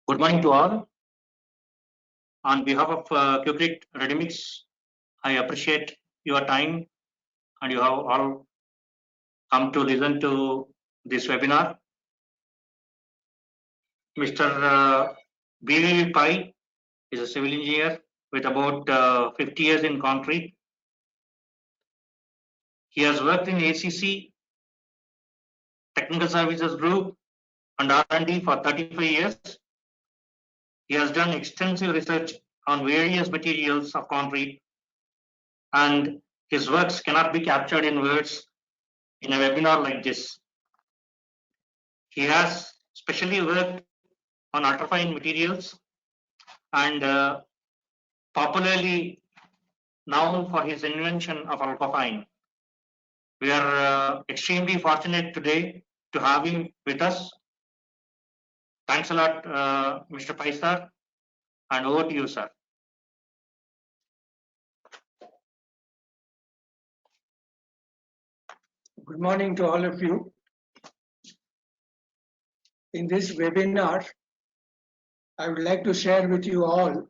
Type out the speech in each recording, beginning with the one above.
Good morning to all. On behalf of QCrete Readymix, I appreciate your time and you have all come to listen to this webinar. Mr. BV Pai is a civil engineer with about 50 years in concrete. He has worked in ACC, Technical Services Group and R&D for 35 years. He has done extensive research on various materials of concrete, and his works cannot be captured in words in a webinar like this. He has specially worked on ultrafine materials and popularly known for his invention of ultrafine. We are extremely fortunate today to have him with us. Thanks a lot, Mr. Pai sir, and over to you, sir. Good morning to all of you. In this webinar, I would like to share with you all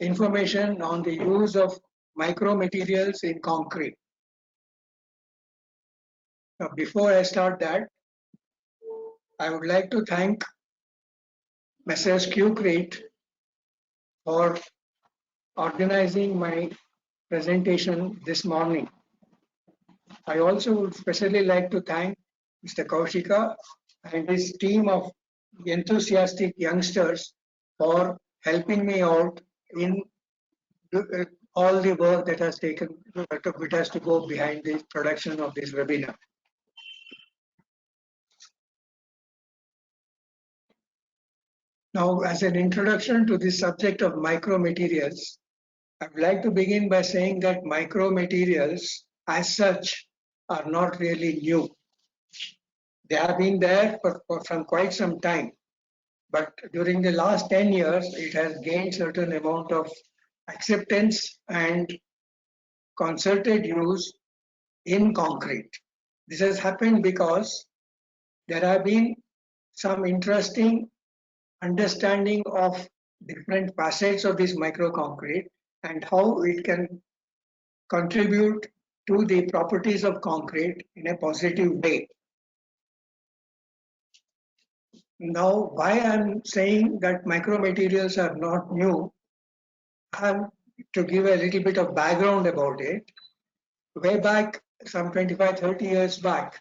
information on the use of micromaterials in concrete. Now, before I start that, I would like to thank Messrs. QCrete for organizing my presentation this morning. I also would especially like to thank Mr. Kaushika and his team of enthusiastic youngsters for helping me out in all the work that has to go behind the production of this webinar. Now, as an introduction to the subject of micromaterials, I would like to begin by saying that micromaterials as such are not really new. They have been there for some quite some time, but during the last 10 years, it has gained certain amount of acceptance and concerted use in concrete. This has happened because there have been some interesting understanding of different facets of this microconcrete and how it can contribute to the properties of concrete in a positive way. Now, why I'm saying that micromaterials are not new, I have to give a little bit of background about it. Way back, some 25-30 years back,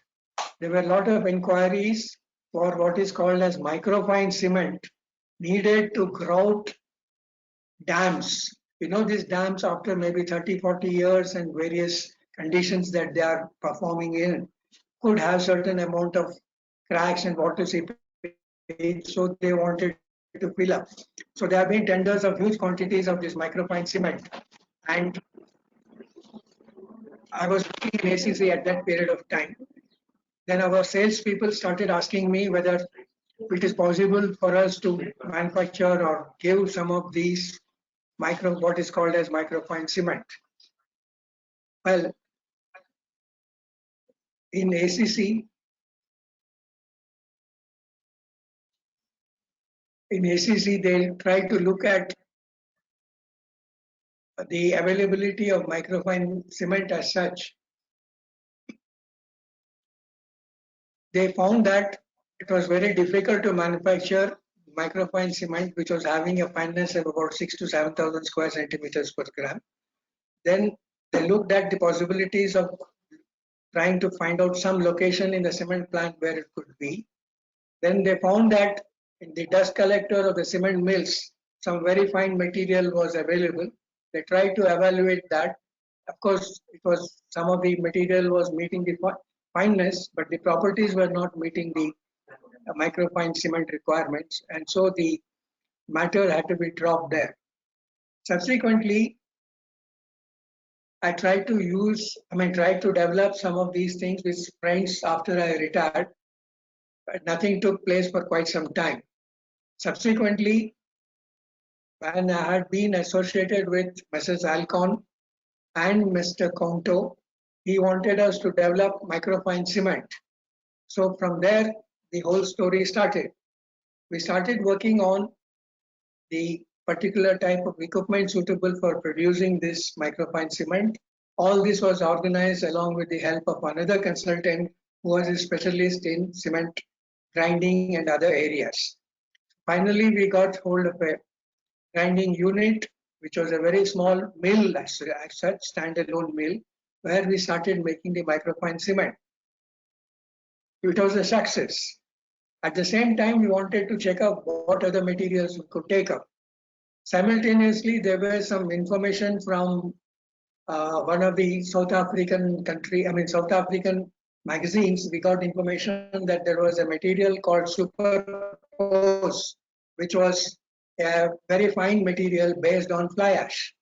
there were a lot of inquiries for what is called as microfine cement needed to grout dams. You know, these dams after maybe 30-40 years and various conditions that they are performing in could have certain amount of cracks and water seepage, so they wanted to fill up. So there have been tenders of huge quantities of this microfine cement, and I was working in ACC at that period of time. Then our salespeople started asking me whether it is possible for us to manufacture or give some of these what is called as microfine cement. Well, in ACC, they try to look at the availability of microfine cement as such. They found that it was very difficult to manufacture microfine cement, which was having a fineness of about 6,000 to 7,000 square centimeters per gram. Then they looked at the possibilities of trying to find out some location in the cement plant where it could be. Then they found that in the dust collector of the cement mills, some very fine material was available. They tried to evaluate that. Of course, it was some of the material was meeting the fineness, but the properties were not meeting the microfine cement requirements, and so the matter had to be dropped there. Subsequently, I tried to develop some of these things with friends after I retired, but nothing took place for quite some time. Subsequently, when I had been associated with Mrs. Alcon and Mr. Conto, he wanted us to develop microfine cement. So from there, the whole story started. we started working on the particular type of equipment suitable for producing this microfine cement. All this was organized along with the help of another consultant who was a specialist in cement grinding and other areas. Finally, we got hold of a grinding unit, which was a very small mill as such, standalone mill, where we started making the microfine cement. It was a success. At the same time, we wanted to check out what other materials we could take up. Simultaneously, there was some information from one of the South African magazines. We got information that there was a material called superpose, which was a very fine material based on fly ash.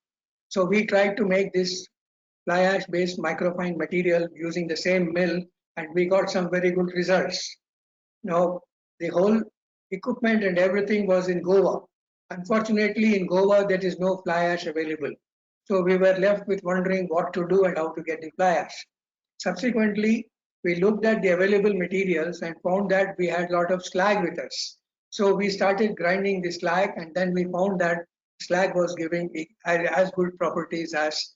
So we tried to make this fly ash based microfine material using the same mill, and we got some very good results. Now, the whole equipment and everything was in Goa. Unfortunately, in Goa, there is no fly ash available. So we were left with wondering what to do and how to get the fly ash. Subsequently, we looked at the available materials and found that we had a lot of slag with us. So we started grinding the slag, and then we found that slag was giving as good properties as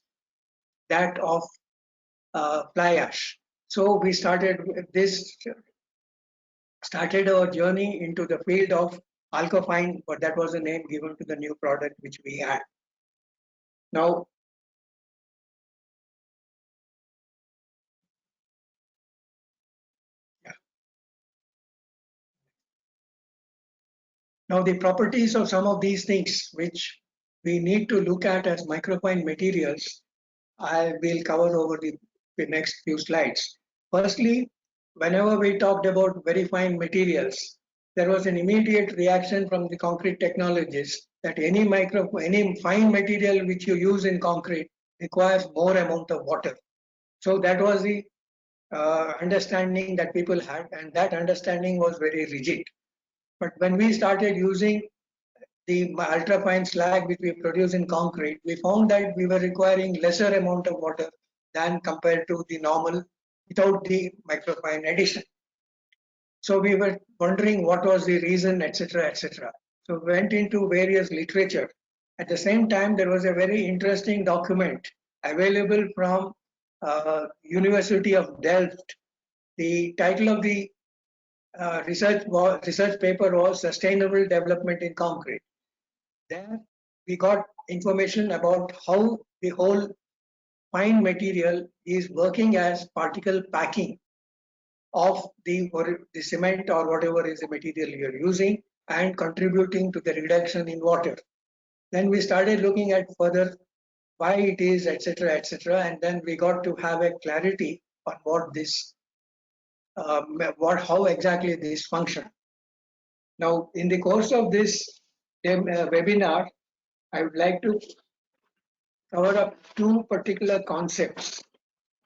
that of fly ash. So we started our journey into the field of alkofine, but that was the name given to the new product which we had. Now, Now, the properties of some of these things which we need to look at as microfine materials, I will cover over the next few slides. Firstly, whenever we talked about very fine materials, there was an immediate reaction from the concrete technologists that any fine material which you use in concrete requires more amount of water. So that was the understanding that people had, and that understanding was very rigid. But when we started using the ultrafine slag which we produce in concrete, we found that we were requiring lesser amount of water than compared to the normal without the microfine addition. So we were wondering what was the reason, etc., etc. So we went into various literature. At the same time, there was a very interesting document available from University of Delft. The title of the research paper was Sustainable Development in Concrete. There we got information about how the whole fine material is working as particle packing of the cement or whatever is the material you're using and contributing to the reduction in water. Then we started looking at further why it is, etc., etc., and then we got to have a clarity on what this how exactly this function. Now, in the course of this webinar, I would like to cover up two particular concepts.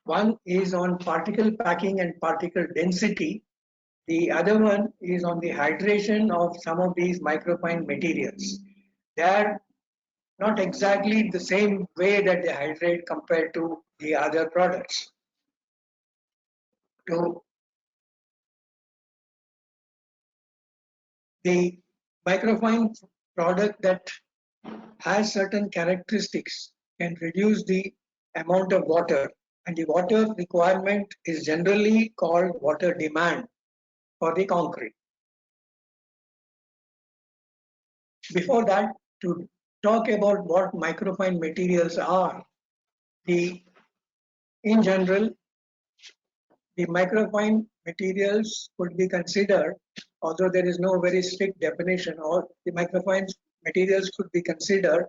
One is on particle packing and particle density. The other one is on the hydration of some of these microfine materials. They are not exactly the same way that they hydrate compared to the other products. So, the microfine product that has certain characteristics can reduce the amount of water, and the water requirement is generally called water demand for the concrete. Before that, to talk about what microfine materials are, in general, the microfine materials could be considered, although there is no very strict definition, or the microfine materials could be considered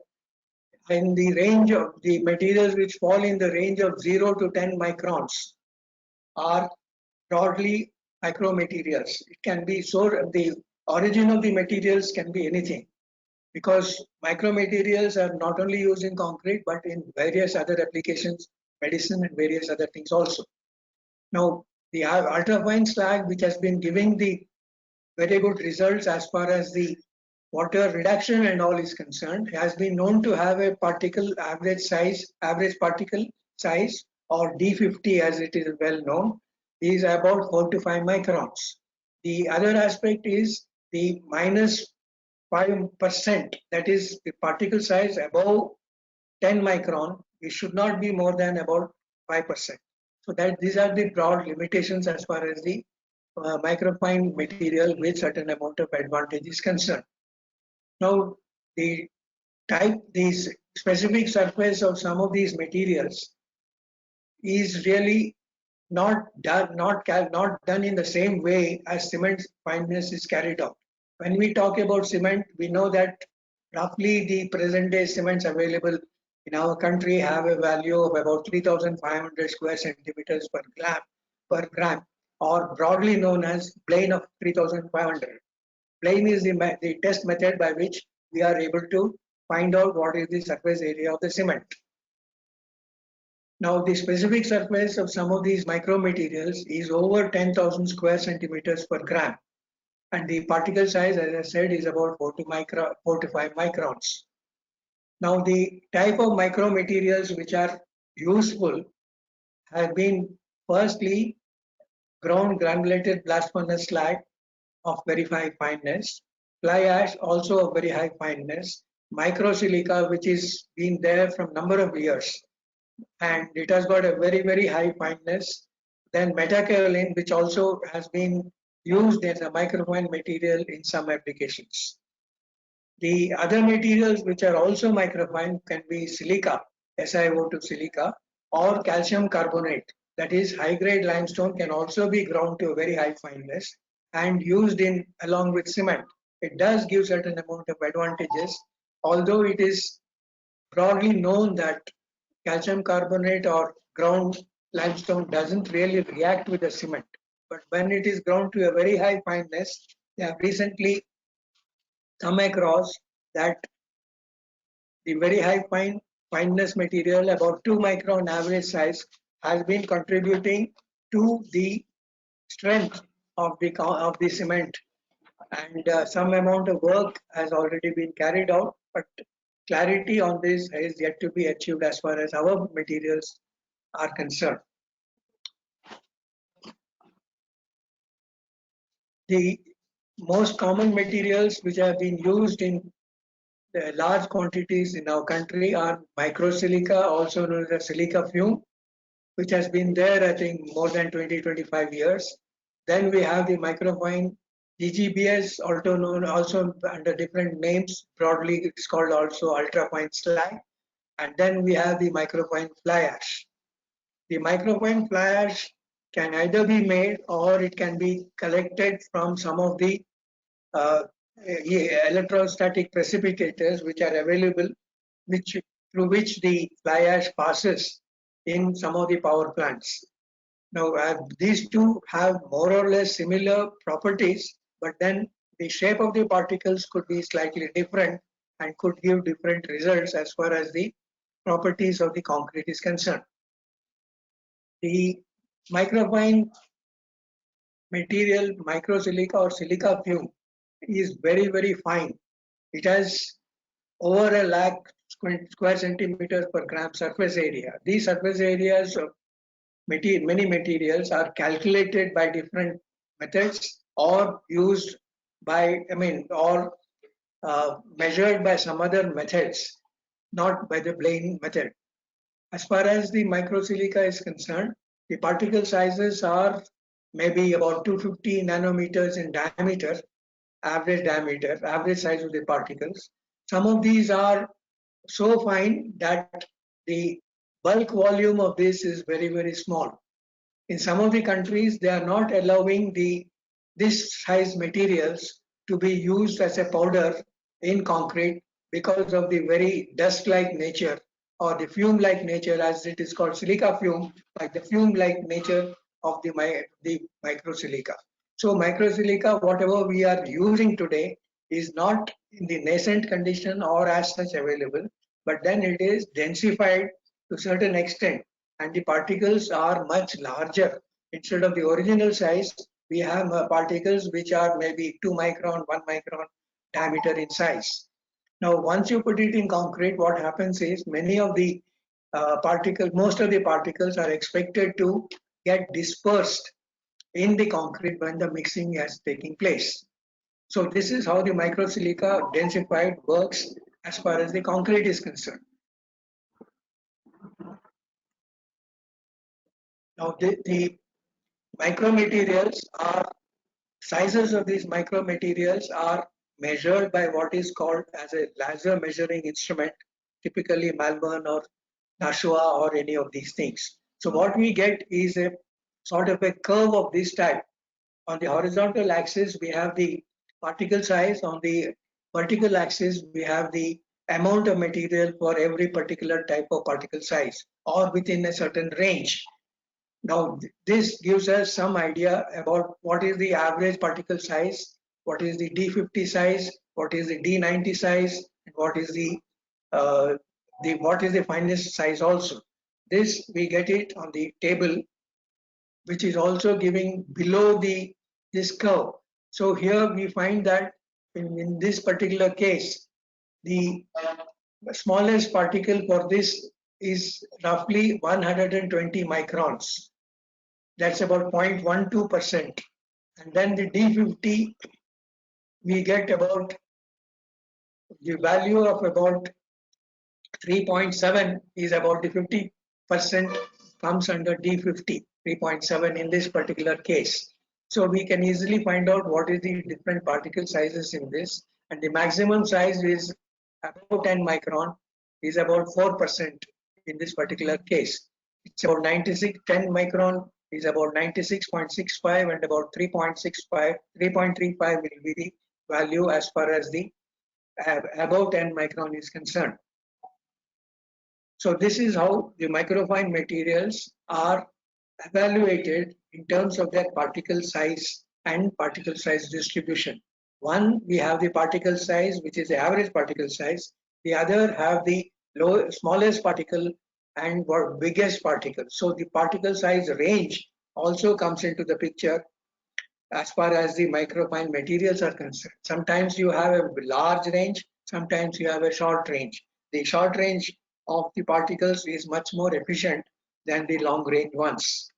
in the range of the materials which fall in the range of 0 to 10 microns are broadly micromaterials. It can be so the origin of the materials can be anything, because micromaterials are not only used in concrete but in various other applications, medicine and various other things also. Now, the ultrafine slag, which has been giving the very good results as far as the water reduction and all is concerned, has been known to have a average particle size, or D50 as it is well known, is about 4 to 5 microns. The other aspect is the minus 5%, that is the particle size above 10 micron, it should not be more than about 5%. So that these are the broad limitations as far as the microfine material with certain amount of advantage is concerned. Now, the these specific surface of some of these materials is really not done in the same way as cement fineness is carried out. When we talk about cement, we know that roughly the present day cements available in our country have a value of about 3,500 square centimeters per gram, or broadly known as plane of 3,500. Plane is the test method by which we are able to find out what is the surface area of the cement. Now, the specific surface of some of these micromaterials is over 10,000 square centimeters per gram. And the particle size, as I said, is about 4 to 5 microns. Now, the type of micromaterials which are useful have been firstly ground granulated blast furnace slag of very high fineness, fly ash also of very high fineness, microsilica which is been there from number of years and it has got a very high fineness. Then metakaolin, which also has been used as a microfine material in some applications. The other materials which are also microfine can be silica, SiO2 silica, or calcium carbonate. That is, high grade limestone can also be ground to a very high fineness and used in along with cement. It does give certain amount of advantages, although it is broadly known that calcium carbonate or ground limestone doesn't really react with the cement. But when it is ground to a very high fineness, they have recently come across that the very high fineness material, about 2 micron average size, has been contributing to the strength of the cement. And some amount of work has already been carried out, but clarity on this is yet to be achieved as far as our materials are concerned. The most common materials which have been used in large quantities in our country are microsilica, also known as silica fume, which has been there, I think, more than 20-25 years. Then we have the microfine GGBS, also under different names. Broadly, it's called also ultrafine slag. And then we have the microfine fly ash. The microfine fly ash can either be made or it can be collected from some of the electrostatic precipitators which are available, through which the fly ash passes in some of the power plants. Now, these two have more or less similar properties, but then the shape of the particles could be slightly different and could give different results as far as the properties of the concrete is concerned. The microfine material, microsilica or silica fume, is very fine. It has over 1 lakh square centimeters per gram surface area. These surface areas of many materials are calculated by different methods or used by, or measured by some other methods, not by the plane method. As far as the microsilica is concerned, the particle sizes are maybe about 250 nanometers in diameter, average size of the particles. Some of these are so fine that the bulk volume of this is very small. In some of the countries, they are not allowing this size materials to be used as a powder in concrete because of the very dust-like nature or the fume-like nature, as it is called silica fume, like the fume-like nature of the microsilica. So microsilica, whatever we are using today, is not in the nascent condition or as such available, but then it is densified to a certain extent and the particles are much larger. Instead of the original size, we have particles which are maybe 2 micron, 1 micron diameter in size. Now, once you put it in concrete, what happens is many of the most of the particles are expected to get dispersed in the concrete when the mixing is taking place. So this is how the microsilica densified works as far as the concrete is concerned. Now the micromaterials are sizes of these micromaterials are measured by what is called as a laser measuring instrument, typically Malvern or Nashua or any of these things. So what we get is a sort of a curve of this type. On the horizontal axis, we have the particle size. On the vertical axis, we have the amount of material for every particular type of particle size or within a certain range. Now, this gives us some idea about what is the average particle size, what is the D50 size, what is the D90 size, and what is the finest size also. This we get it on the table, which is also giving below this curve. So here we find that in this particular case, the smallest particle for this is roughly 120 microns. That's about 0.12%. And then the D50, we get about the value of about 3.7 is about the 50% comes under D50, 3.7 in this particular case. So we can easily find out what is the different particle sizes in this. And the maximum size is about 10 micron, is about 4% in this particular case. It's about 96, 10 micron is about 96.65 and about 3.65, 3.35 will be the value as far as the above 10 micron is concerned. So this is how the microfine materials are evaluated in terms of their particle size and particle size distribution. One, we have the particle size, which is the average particle size. The other have the smallest particle and biggest particle. So the particle size range also comes into the picture as far as the microfine materials are concerned. Sometimes you have a large range, sometimes you have a short range. The short range of the particles is much more efficient than the long range ones.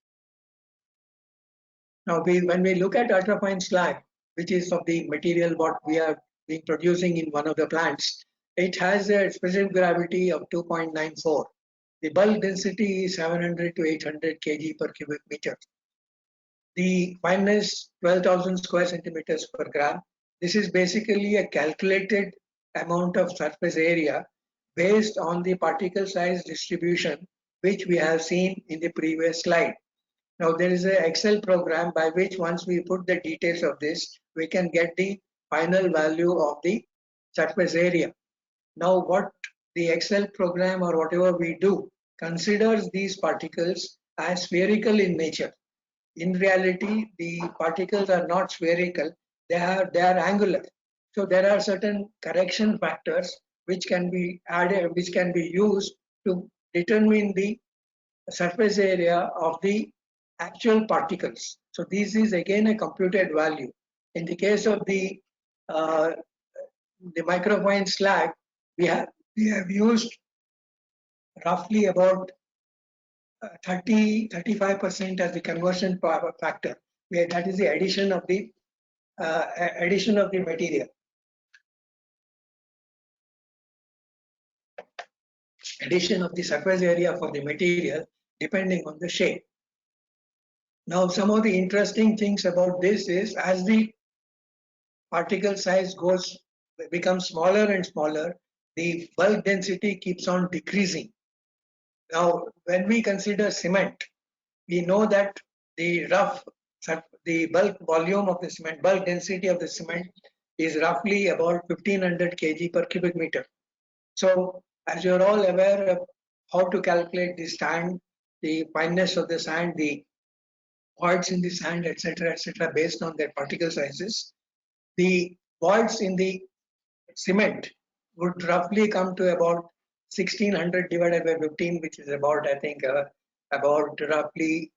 Now, when we look at ultrafine slag, which is of the material what we are being producing in one of the plants, it has a specific gravity of 2.94. The bulk density is 700 to 800 kg per cubic meter. The fineness 12,000 square centimeters per gram. This is basically a calculated amount of surface area based on the particle size distribution, which we have seen in the previous slide. Now there is an Excel program by which once we put the details of this, we can get the final value of the surface area. Now what the Excel program or whatever we do considers these particles as spherical in nature. In reality, the particles are not spherical, they are angular. So there are certain correction factors which can be added, which can be used to determine the surface area of the actual particles. So this is again a computed value. In the case of the microfine slag, we have used roughly about 35% as the conversion factor, where that is the addition of the material. Addition of the surface area for the material depending on the shape. Now, some of the interesting things about this is as the particle size becomes smaller and smaller, the bulk density keeps on decreasing. Now, when we consider cement, we know that the bulk volume of the cement, bulk density of the cement is roughly about 1500 kg per cubic meter. So, as you're all aware of how to calculate the sand, the fineness of the sand, the voids in the sand, etc., based on their particle sizes, the voids in the cement would roughly come to about 1600 divided by 15, which is about, I think, about roughly,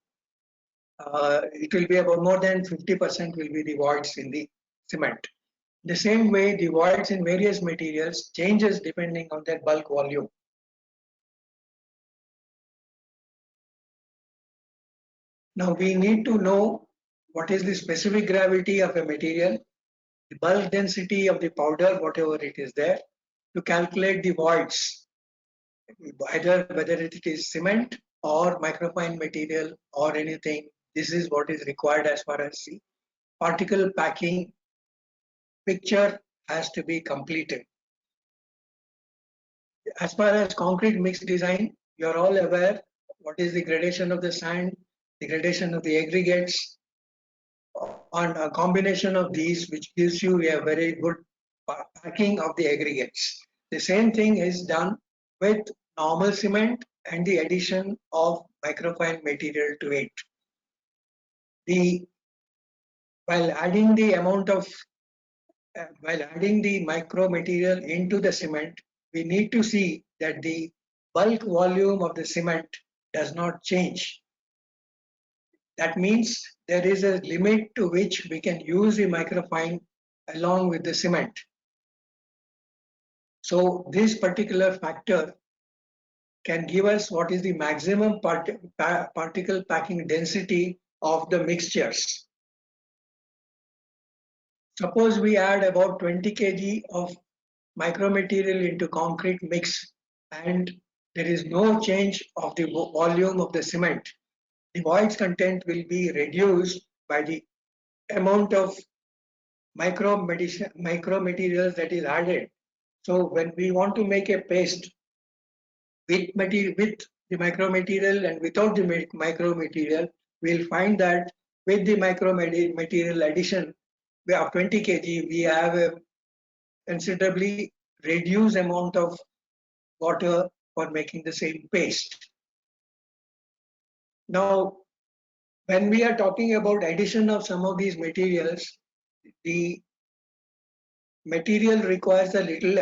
it will be about more than 50% will be the voids in the cement. The same way, the voids in various materials changes depending on their bulk volume. Now we need to know what is the specific gravity of a material the bulk density of the powder, whatever it is there, to calculate the voids, either whether it is cement or microfine material or anything. This is what is required as far as the particle packing picture has to be completed. As far as concrete mix design, you are all aware what is the gradation of the sand, the gradation of the aggregates, and a combination of these which gives you a very good packing of the aggregates. The same thing is done with normal cement and the addition of microfine material to it. While adding the amount of while adding the micro material into the cement, we need to see that the bulk volume of the cement does not change. That means there is a limit to which we can use the microfine along with the cement. So this particular factor can give us what is the maximum particle packing density of the mixtures. Suppose we add about 20 kg of micromaterial into concrete mix and there is no change of the volume of the cement. The voids content will be reduced by the amount of micromaterials that is added. So when we want to make a paste with the micromaterial and without the micromaterial, we'll find that with the micromaterial addition of 20 kg, we have a considerably reduced amount of water for making the same paste. Now, when we are talking about addition of some of these materials, the material requires a little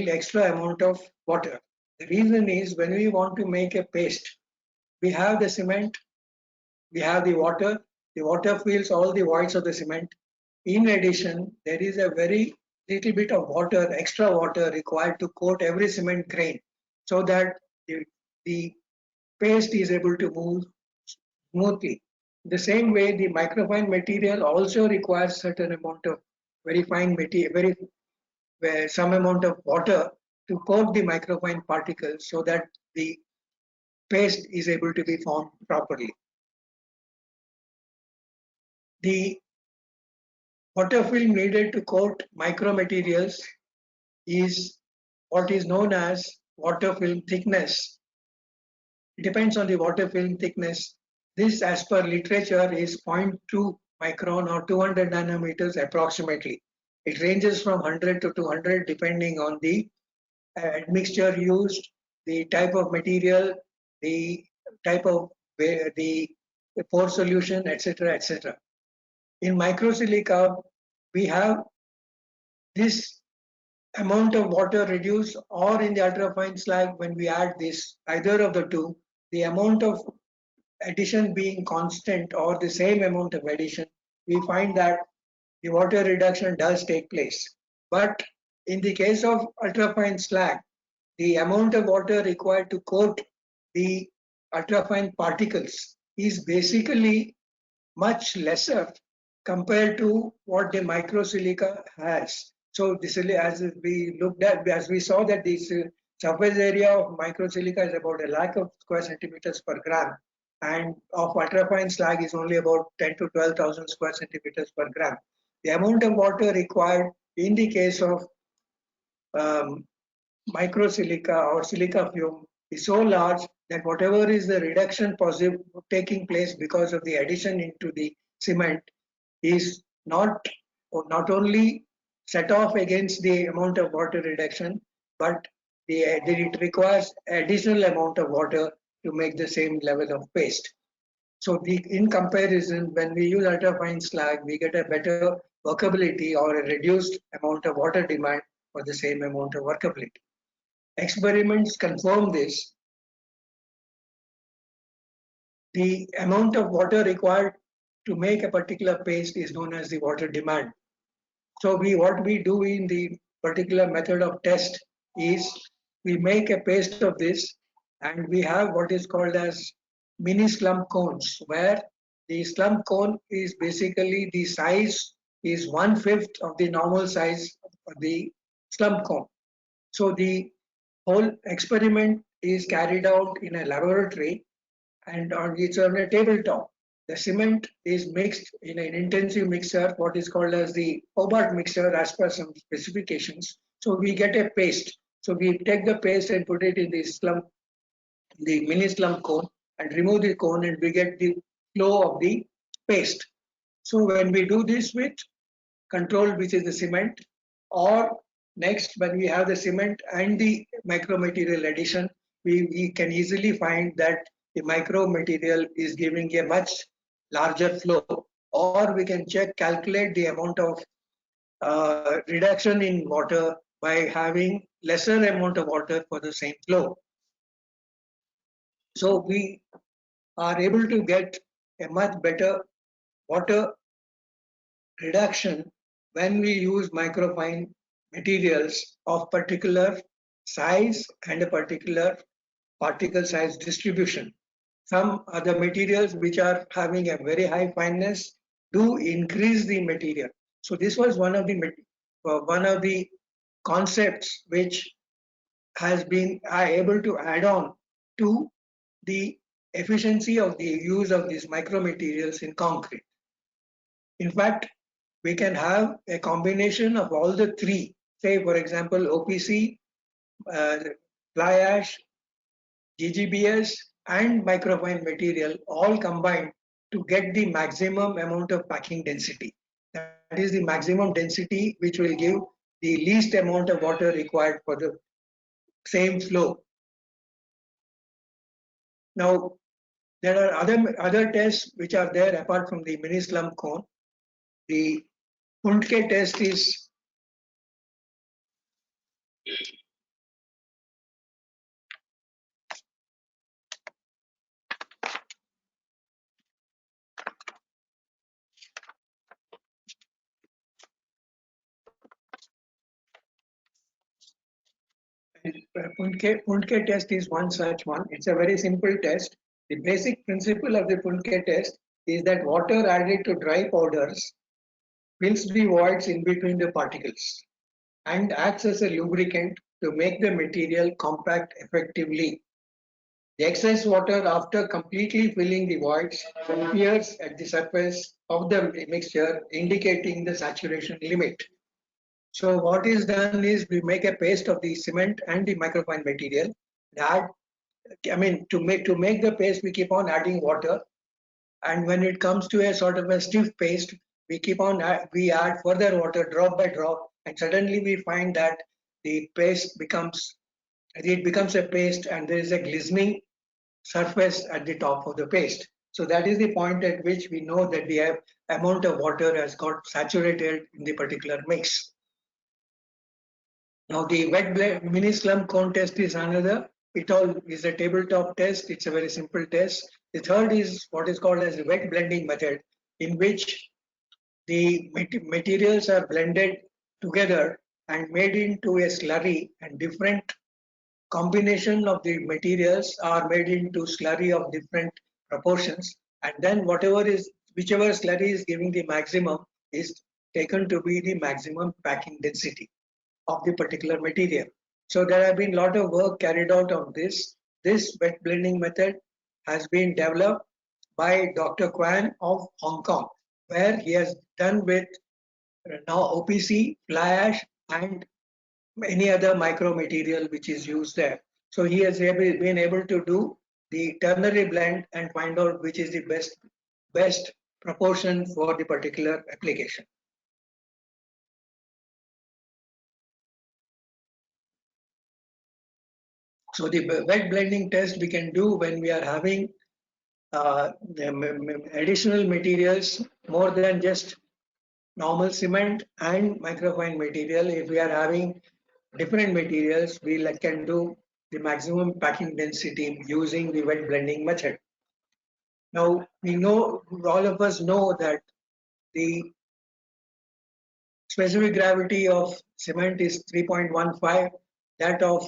extra amount of water. The reason is when we want to make a paste, we have the cement, we have the water fills all the voids of the cement. In addition, there is a very little bit of water, extra water required to coat every cement grain so that the paste is able to move smoothly. The same way, the microfine material also requires certain amount of very fine material, some amount of water to coat the microfine particles so that the paste is able to be formed properly. The water film needed to coat micromaterials is what is known as water film thickness. It depends on the water film thickness. This, as per literature, is 0.2 micron or 200 nanometers approximately. It ranges from 100 to 200 depending on the admixture used, the type of material, the type of the pore solution, etc., etc. In microsilica, we have this amount of water reduced, or in the ultrafine slag, when we add this, either of the two, the amount of addition being constant or the same amount of addition, we find that the water reduction does take place. But in the case of ultrafine slag, the amount of water required to coat the ultrafine particles is basically much lesser compared to what the microsilica has. So this, as we looked at, as we saw that this surface area of microsilica is about 1 lakh of square centimeters per gram, and of ultrafine slag is only about 10 to 12,000 square centimeters per gram. The amount of water required in the case of microsilica or silica fume is so large that whatever is the reduction taking place because of the addition into the cement is not only set off against the amount of water reduction, but it requires additional amount of water to make the same level of paste. So in comparison, when we use ultrafine slag, we get a better workability or a reduced amount of water demand for the same amount of workability. Experiments confirm this. The amount of water required to make a particular paste is known as the water demand. So what we do in the particular method of test is we make a paste of this and we have what is called as mini slump cones, where the slump cone is basically the size is 1/5 of the normal size of the slump cone. So the whole experiment is carried out in a laboratory and it's on a tabletop. The cement is mixed in an intensive mixer, what is called as the Hobart mixer as per some specifications. So we get a paste. So we take the paste and put it in the mini slump cone and remove the cone and we get the flow of the paste. So when we do this with control, which is the cement, or next when we have the cement and the micromaterial addition, we can easily find that the micromaterial is giving a much larger flow, or we can calculate the amount of reduction in water by having lesser amount of water for the same flow. So we are able to get a much better water reduction when we use microfine materials of particular size and a particular particle size distribution. Some other materials which are having a very high fineness do increase the material. So this was one of the concepts which has been able to add on to the efficiency of the use of these micromaterials in concrete. In fact, we can have a combination of all the three, say for example OPC, fly ash, GGBS and microfine material all combined to get the maximum amount of packing density. That is the maximum density which will give the least amount of water required for the same flow. Now, there are other tests which are there apart from the mini slump cone. The Puntke test is Puntke test is one such one. It's a very simple test. The basic principle of the Puntke test is that water added to dry powders fills the voids in between the particles and acts as a lubricant to make the material compact effectively. The excess water after completely filling the voids appears at the surface of the mixture, indicating the saturation limit. So what is done is we make a paste of the cement and the microfine material. Add, to make the paste, we keep on adding water, and when it comes to a sort of a stiff paste, we add further water drop by drop, and suddenly we find that the paste becomes a paste, and there is a glistening surface at the top of the paste. So that is the point at which we know that the amount of water has got saturated in the particular mix. Now the mini slump cone test is another. It all is a tabletop test. It's a very simple test. The third is what is called as the wet blending method, in which the materials are blended together and made into a slurry, and different combination of the materials are made into slurry of different proportions, and then whichever slurry is giving the maximum is taken to be the maximum packing density of the particular material. So there have been a lot of work carried out on this. This wet blending method has been developed by Dr. Kwan of Hong Kong, where he has done with now OPC, fly ash, and any other micro material which is used there. So he has been able to do the ternary blend and find out which is the best proportion for the particular application. So the wet blending test we can do when we are having additional materials more than just normal cement and microfine material. If we are having different materials, we can do the maximum packing density using the wet blending method. Now we know, all of us know that the specific gravity of cement is 3.15, that of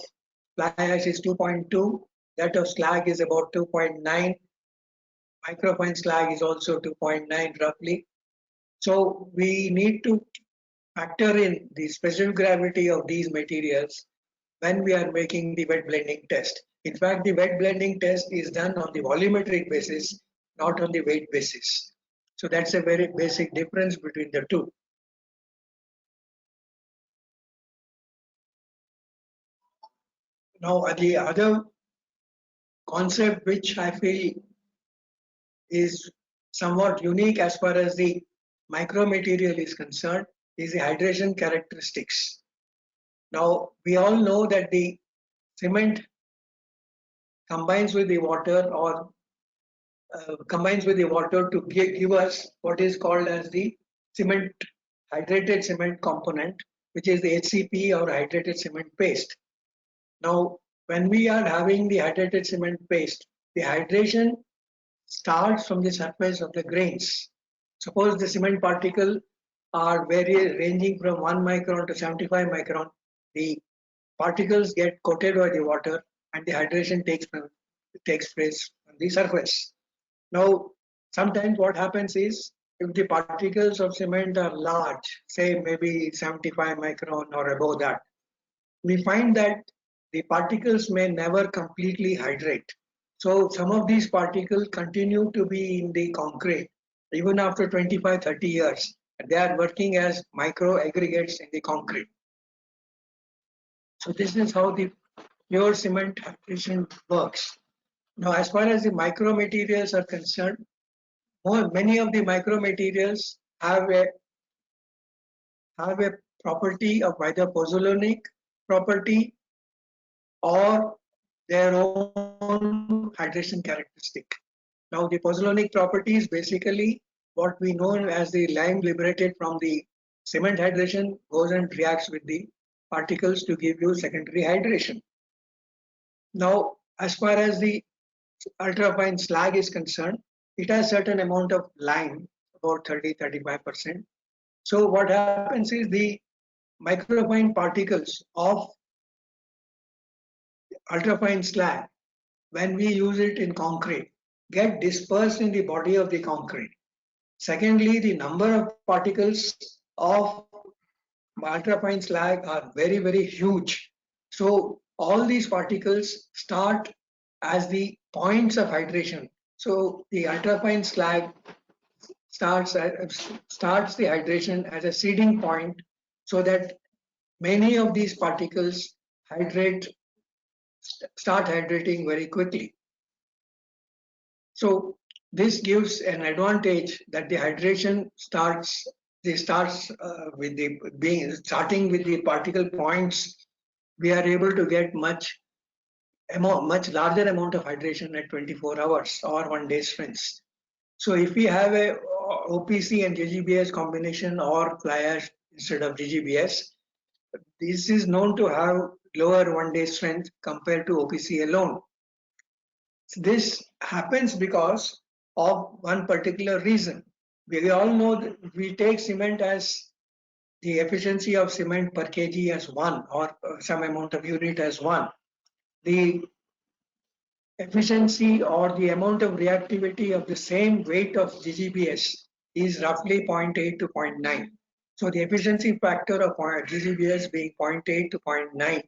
fly ash is 2.2, that of slag is about 2.9, microfine slag is also 2.9 roughly. So we need to factor in the specific gravity of these materials when we are making the wet blending test. In fact, the wet blending test is done on the volumetric basis, not on the weight basis. So that's a very basic difference between the two. Now, the other concept which I feel is somewhat unique as far as the micromaterial is concerned is the hydration characteristics. Now, we all know that the cement combines with the water or combines with the water to give us what is called as the cement, hydrated cement component, which is the HCP or hydrated cement paste. Now, when we are having the hydrated cement paste, the hydration starts from the surface of the grains. Suppose the cement particle are ranging from 1 micron to 75 micron. The particles get coated by the water and the hydration takes place on the surface. Now, sometimes what happens is if the particles of cement are large, say maybe 75 micron or above that, we find that the particles may never completely hydrate. So some of these particles continue to be in the concrete even after 25-30 years. They are working as micro aggregates in the concrete. So this is how the pure cement hydration works. Now, as far as the micromaterials are concerned, many of the micromaterials have a property of either pozzolanic property or their own hydration characteristic. Now, the pozzolanic property is basically what we know as the lime liberated from the cement hydration goes and reacts with the particles to give you secondary hydration. Now, as far as the ultrafine slag is concerned, it has certain amount of lime, about 30-35%. So what happens is the microfine particles of ultrafine slag, when we use it in concrete, get dispersed in the body of the concrete. Secondly, the number of particles of ultrafine slag are very huge. So all these particles start as the points of hydration. So the ultrafine slag starts the hydration as a seeding point so that many of these particles start hydrating very quickly. So this gives an advantage that the hydration starting with the particle points. We are able to get much larger amount of hydration at 24 hours or 1 day strengths. So if we have a OPC and GGBS combination or fly ash instead of GGBS, this is known to have lower 1 day strength compared to OPC alone. This happens because of one particular reason. We all know that we take cement as the efficiency of cement per kg as 1 or some amount of unit as 1. The efficiency or the amount of reactivity of the same weight of GGBS is roughly 0.8 to 0.9. So the efficiency factor of GGBS being 0.8 to 0.9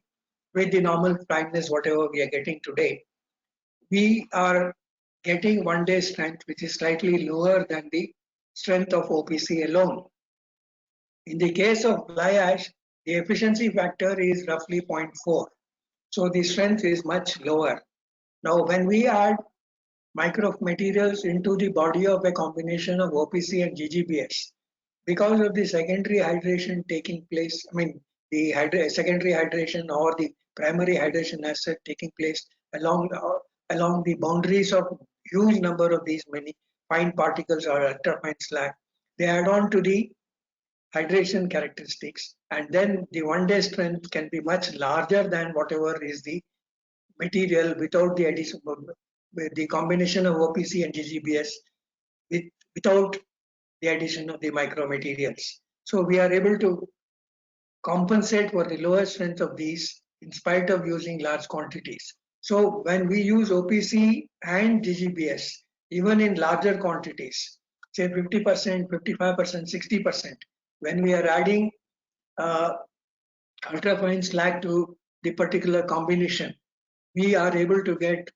with the normal fineness whatever we are getting today, we are getting 1 day strength which is slightly lower than the strength of OPC alone. In the case of fly ash, the efficiency factor is roughly 0.4. So the strength is much lower. Now, when we add micromaterials into the body of a combination of OPC and GGBS, because of the secondary hydration taking place, the secondary hydration or the primary hydration asset taking place along the boundaries of huge number of these many fine particles or ultrafine slag, they add on to the hydration characteristics, and then the 1 day strength can be much larger than whatever is the material without the addition of the combination of OPC and GGBS without the addition of the micromaterials. So we are able to compensate for the lower strength of these in spite of using large quantities. So when we use OPC and GGBS, even in larger quantities, say 50%, 55%, 60%. When we are adding ultrafine slag to the particular combination, we are able to get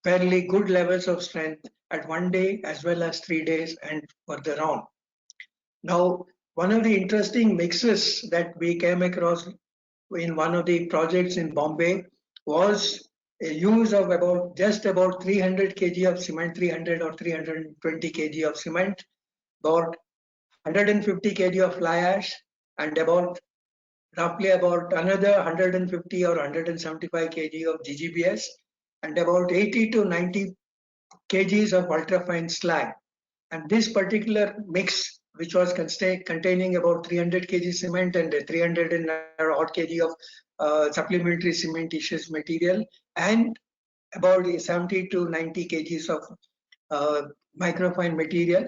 fairly good levels of strength at 1 day as well as 3 days and further on. Now, one of the interesting mixes that we came across in one of the projects in Bombay was a use of just about 300 kg of cement, 300 or 320 kg of cement, about 150 kg of fly ash, and roughly about another 150 or 175 kg of GGBS, and about 80 to 90 kgs of ultrafine slag. And this particular mix, which was containing about 300 kg cement and 300 and odd kg of supplementary cementitious material, and about 70 to 90 kgs of microfine material,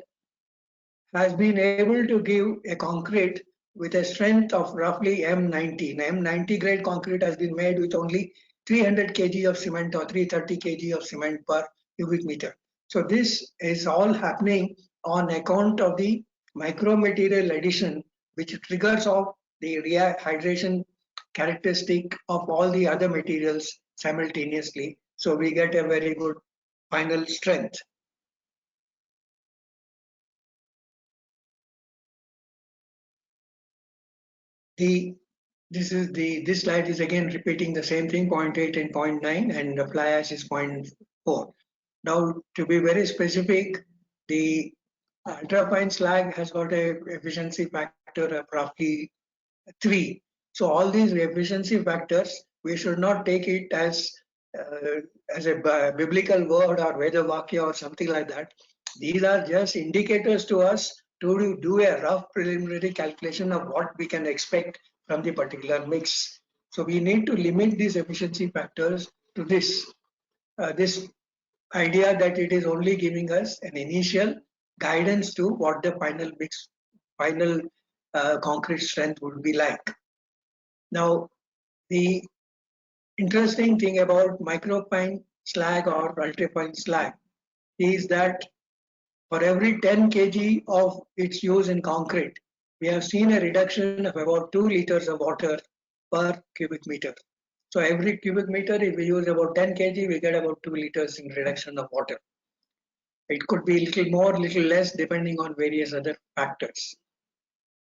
has been able to give a concrete with a strength of roughly M90. M90 grade concrete has been made with only 300 kg of cement or 330 kg of cement per cubic meter. So this is all happening on account of the micromaterial addition, which triggers off the hydration characteristic of all the other materials simultaneously. So we get a very good final strength. This slide is again repeating the same thing, 0.8 and 0.9, and the fly ash is 0.4. Now, to be very specific, the ultrafine slag has got a efficiency factor of roughly 3. So all these efficiency factors, we should not take it as a biblical word or Veda Vakya or something like that. These are just indicators to us to do a rough preliminary calculation of what we can expect from the particular mix. So we need to limit these efficiency factors to this idea that it is only giving us an initial guidance to what the final concrete strength would be like. Now, the interesting thing about microfine slag or ultrafine slag is that for every 10 kg of its use in concrete, we have seen a reduction of about 2 liters of water per cubic meter. So every cubic meter, if we use about 10 kg, we get about 2 liters in reduction of water. It could be a little more, little less, depending on various other factors.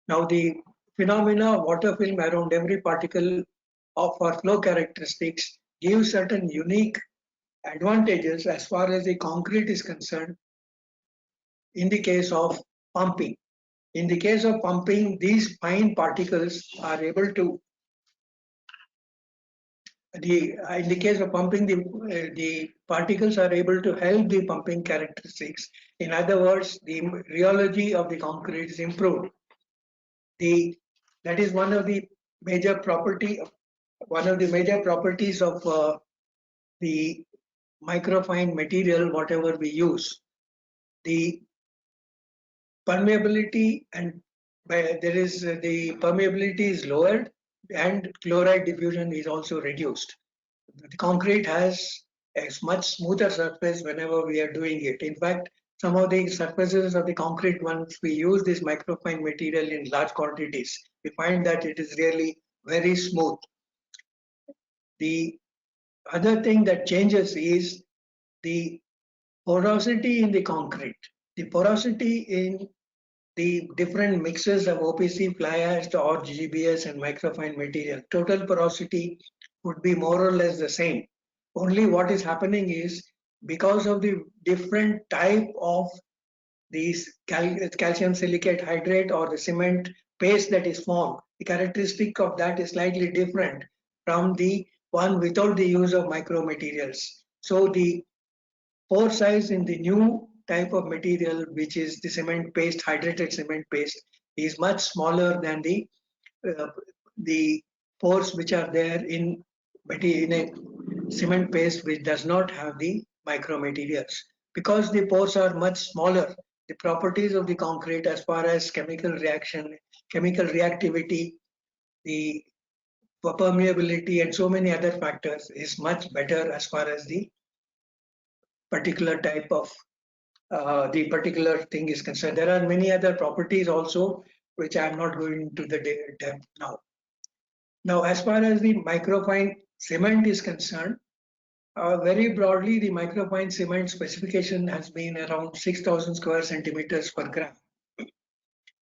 Now, the phenomena of water film around every particle of our flow characteristics gives certain unique advantages as far as the concrete is concerned in the case of pumping. In the case of pumping, these fine particles are able to in the case of pumping, the particles are able to help the pumping characteristics. In other words, the rheology of the concrete is improved. That is one of the major properties of the microfine material, whatever we use. The permeability the permeability is lowered, and chloride diffusion is also reduced. The concrete has a much smoother surface whenever we are doing it. In fact, some of the surfaces of the concrete, once we use this microfine material in large quantities, we find that it is really very smooth. The other thing that changes is the porosity in the concrete. The porosity in the different mixes of OPC, fly ash, or GGBS and microfine material, total porosity would be more or less the same. Only what is happening is, because of the different type of these calcium silicate hydrate or the cement paste that is formed, the characteristic of that is slightly different from the one without the use of micromaterials. So the pore size in the new type of material, which is the cement paste, hydrated cement paste, is much smaller than the pores which are there in a cement paste which does not have the micromaterials. Because the pores are much smaller, the properties of the concrete as far as chemical reaction, chemical reactivity, the permeability, and so many other factors is much better as far as the particular type of the particular thing is concerned. There are many other properties also, which I'm not going into the depth now. Now, as far as the microfine cement is concerned, very broadly, the microfine cement specification has been around 6,000 square centimeters per gram.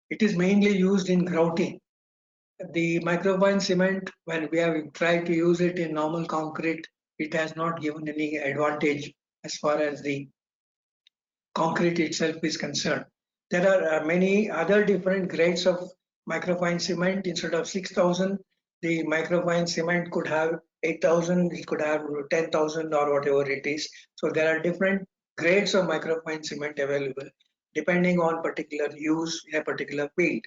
It is mainly used in grouting. The microfine cement, when we have tried to use it in normal concrete, it has not given any advantage as far as the concrete itself is concerned. There are many other different grades of microfine cement. Instead of 6,000, the microfine cement could have 8,000, it could have 10,000 or whatever it is. So there are different grades of microfine cement available depending on particular use in a particular field.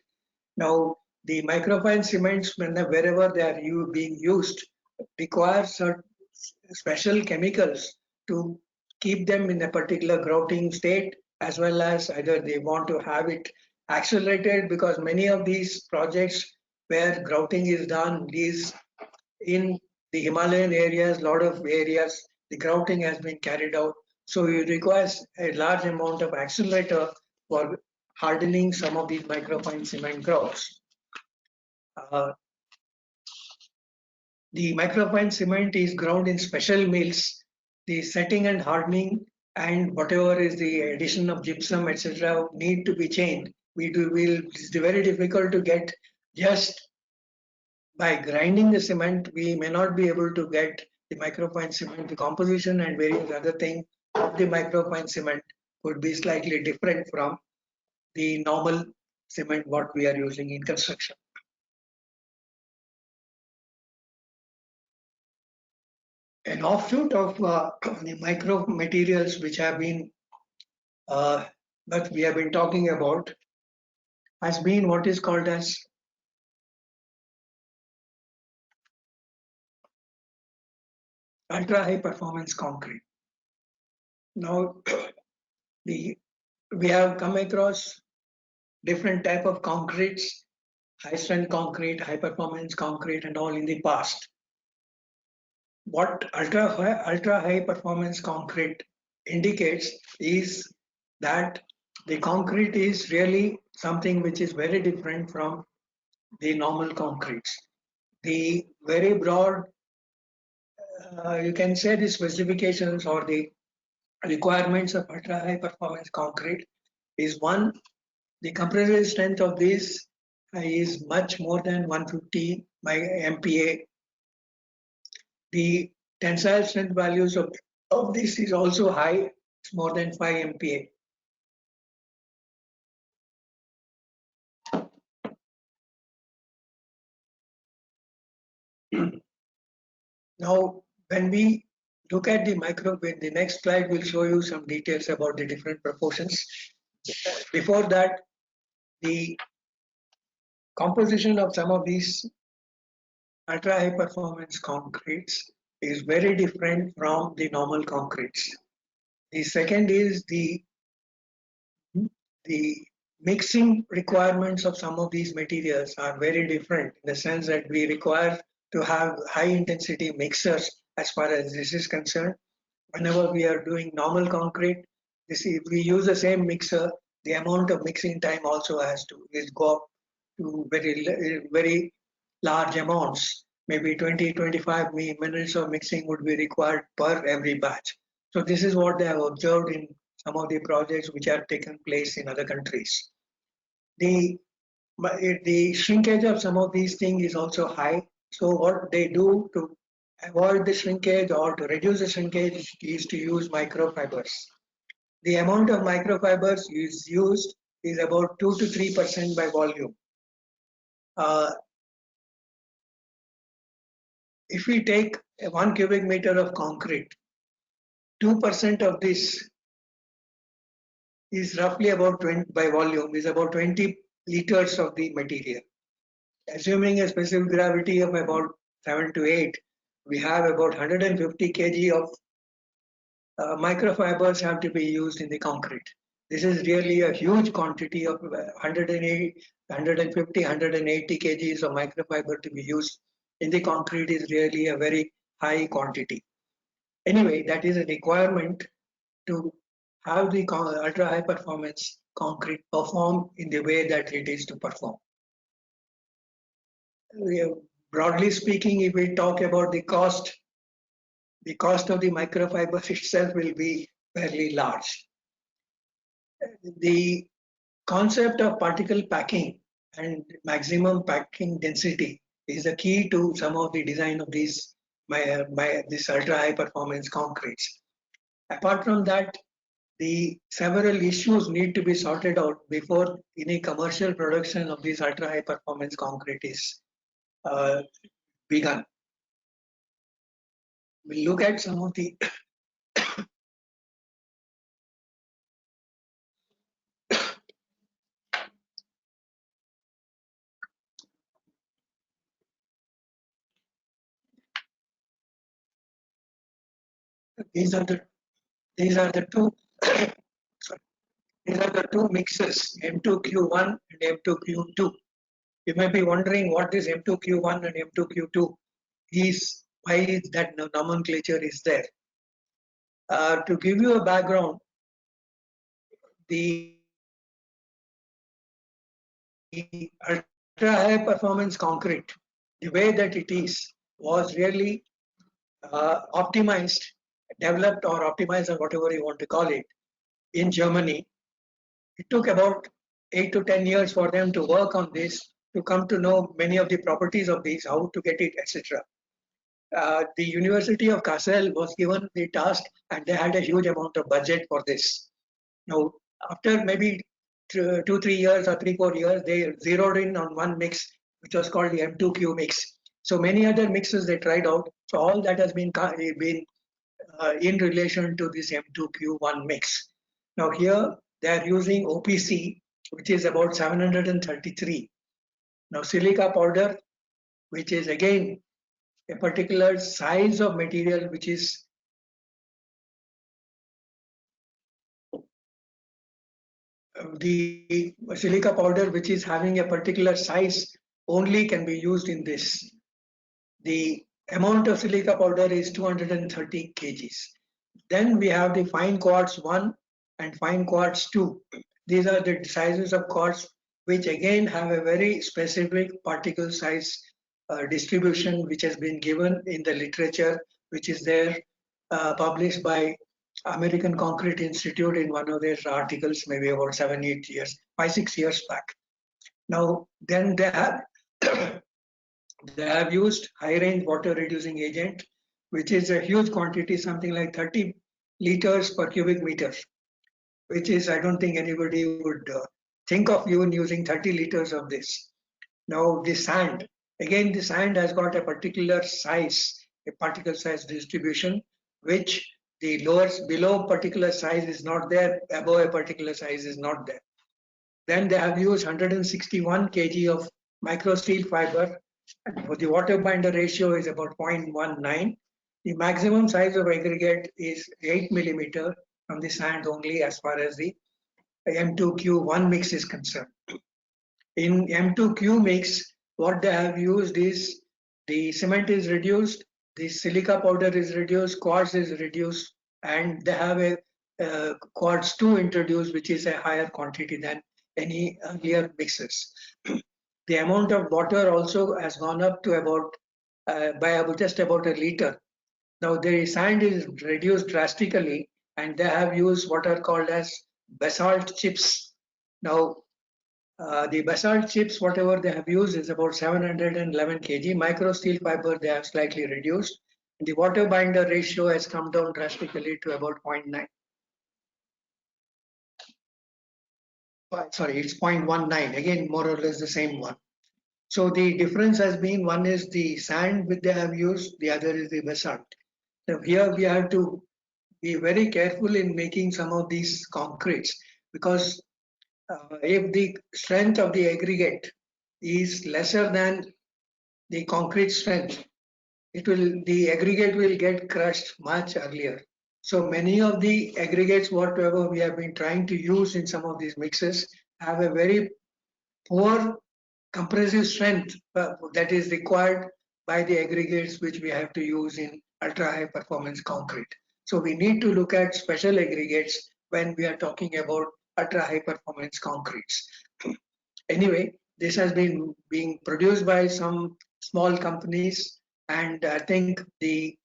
Now, the microfine cements, wherever they are being used, require certain special chemicals to keep them in a particular grouting state, as well as either they want to have it accelerated, because many of these projects where grouting is done is in the Himalayan areas, a lot of areas, the grouting has been carried out. So it requires a large amount of accelerator for hardening some of these microfine cement grouts. Uh, the microfine cement is ground in special mills. The setting and hardening and whatever is the addition of gypsum, etc., need to be changed. It's very difficult to get just by grinding the cement. We may not be able to get the microfine cement. The composition and various other things of the microfine cement could be slightly different from the normal cement what we are using in construction. An offshoot of the micro materials which have been that we have been talking about has been what is called as ultra high performance concrete. Now, we have come across different type of concretes, high strength concrete, high performance concrete, and all in the past. What ultra high performance concrete indicates is that the concrete is really something which is very different from the normal concretes. The very broad, you can say the specifications or the requirements of ultra high performance concrete is one, the compressive strength of this is much more than 150 by MPa. The tensile strength values of this is also high, it's more than 5 MPa. Now, when we look at the the next slide will show you some details about the different proportions. Before that, the composition of some of these ultra high performance concretes is very different from the normal concretes. The second is the mixing requirements of some of these materials are very different in the sense that we require to have high intensity mixers as far as this is concerned. Whenever we are doing normal concrete, if we use the same mixer, the amount of mixing time also has to go up to very large amounts. Maybe 20-25 minutes of mixing would be required per every batch. So this is what they have observed in some of the projects which have taken place in other countries. The shrinkage of some of these things is also high. So what they do to avoid the shrinkage or to reduce the shrinkage is to use microfibers. The amount of microfibers is used is about 2 to 3% by volume. If we take 1 cubic meter of concrete, 2% of this is roughly about 20 by volume is about 20 liters of the material. Assuming a specific gravity of about 7 to 8, we have about 150 kg of microfibers have to be used in the concrete. This is really a huge quantity of 180, 150, 180 kgs of microfiber to be used in the concrete is really a very high quantity. Anyway, that is a requirement to have the ultra high performance concrete perform in the way that it is to perform. Broadly speaking, if we talk about the cost of the microfiber itself will be fairly large. The concept of particle packing and maximum packing density is the key to some of the design of these this ultra high performance concretes. Apart from that, the several issues need to be sorted out before any commercial production of this ultra high performance concrete is begun. We'll look at some of the these are the two sorry, these are the two mixes M2Q1 and M2Q2. You may be wondering what is M2Q1 and M2Q2 is, why that nomenclature is there. To give you a background, the ultra high performance concrete, the way that it is, was really optimized, developed or optimized, or whatever you want to call it, in Germany. It took about 8 to 10 years for them to work on this, to come to know many of the properties of these, how to get it, etc. The University of Kassel was given the task, and they had a huge amount of budget for this. Now, after maybe 2-3 years or 3-4 years, they zeroed in on one mix, which was called the M2Q mix. So many other mixes they tried out. So all that has been in relation to this M2Q1 mix. Now here they are using OPC, which is about 733. Now silica powder, which is again a particular size of material, which is the silica powder, which is having a particular size, only can be used in this. The amount of silica powder is 230 kgs. Then we have the fine quartz 1 and fine quartz 2. These are the sizes of quartz which again have a very specific particle size distribution, which has been given in the literature, which is there published by American Concrete Institute in one of their articles, maybe about 7-8 years, 5-6 years back. Now, then they have they have used high range water reducing agent, which is a huge quantity, something like 30 liters per cubic meter, which is, I don't think anybody would think of even using 30 liters of this. Now the sand, again the sand has got a particular size, a particle size distribution, which the below particular size is not there, above a particular size is not there. Then they have used 161 kg of micro steel fiber, and for the water binder ratio is about 0.19. The maximum size of aggregate is 8 millimeter from the sand only, as far as the M2Q1 mix is concerned. In M2Q mix, what they have used is the cement is reduced, the silica powder is reduced, quartz is reduced, and they have a quartz 2 introduced, which is a higher quantity than any earlier mixes. The amount of water also has gone up to about just about a liter. Now the sand is reduced drastically, and they have used what are called as basalt chips. Now the basalt chips, whatever they have used, is about 711 kg. Micro steel fiber they have slightly reduced. The water binder ratio has come down drastically to about 0.9. Sorry, it's 0.19. Again, more or less the same one. So the difference has been, one is the sand which they have used, the other is the basalt. So here we have to be very careful in making some of these concretes, because if the strength of the aggregate is lesser than the concrete strength, the aggregate will get crushed much earlier. So many of the aggregates, whatever we have been trying to use in some of these mixes, have a very poor compressive strength that is required by the aggregates which we have to use in ultra high performance concrete. So we need to look at special aggregates when we are talking about ultra high performance concretes. Anyway, this has been being produced by some small companies, and I think the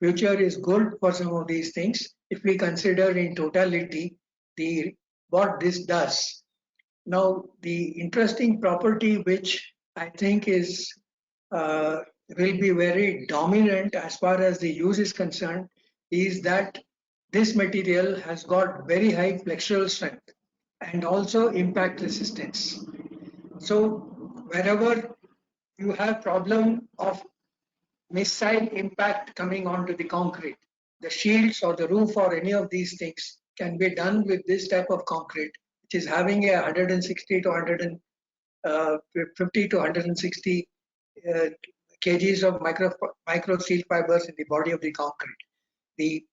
future is good for some of these things if we consider in totality the what this does. Now, the interesting property which I think is uh, will be very dominant as far as the use is concerned is that this material has got very high flexural strength and also impact resistance. So wherever you have problem of missile impact coming onto the concrete, the shields or the roof or any of these things can be done with this type of concrete, which is having a 160 to 150 to 160 uh, kgs of micro steel fibers in the body of the concrete. The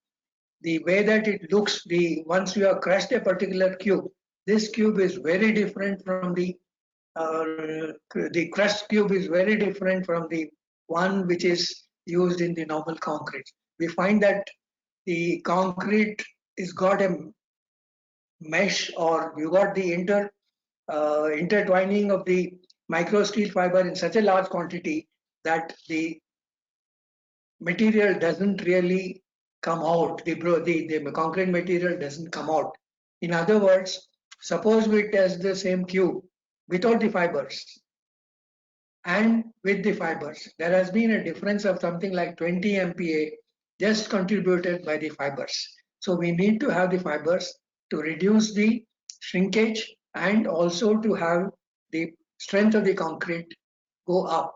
the way that it looks, the once you have crushed a particular cube, this cube is very different from the crushed cube is very different from the one which is used in the normal concrete. We find that the concrete is got a mesh, or you got the intertwining of the micro steel fiber in such a large quantity that the material doesn't really come out. The concrete material doesn't come out. In other words, suppose we test the same cube without the fibers and with the fibers. There has been a difference of something like 20 MPa just contributed by the fibers. So we need to have the fibers to reduce the shrinkage and also to have the strength of the concrete go up.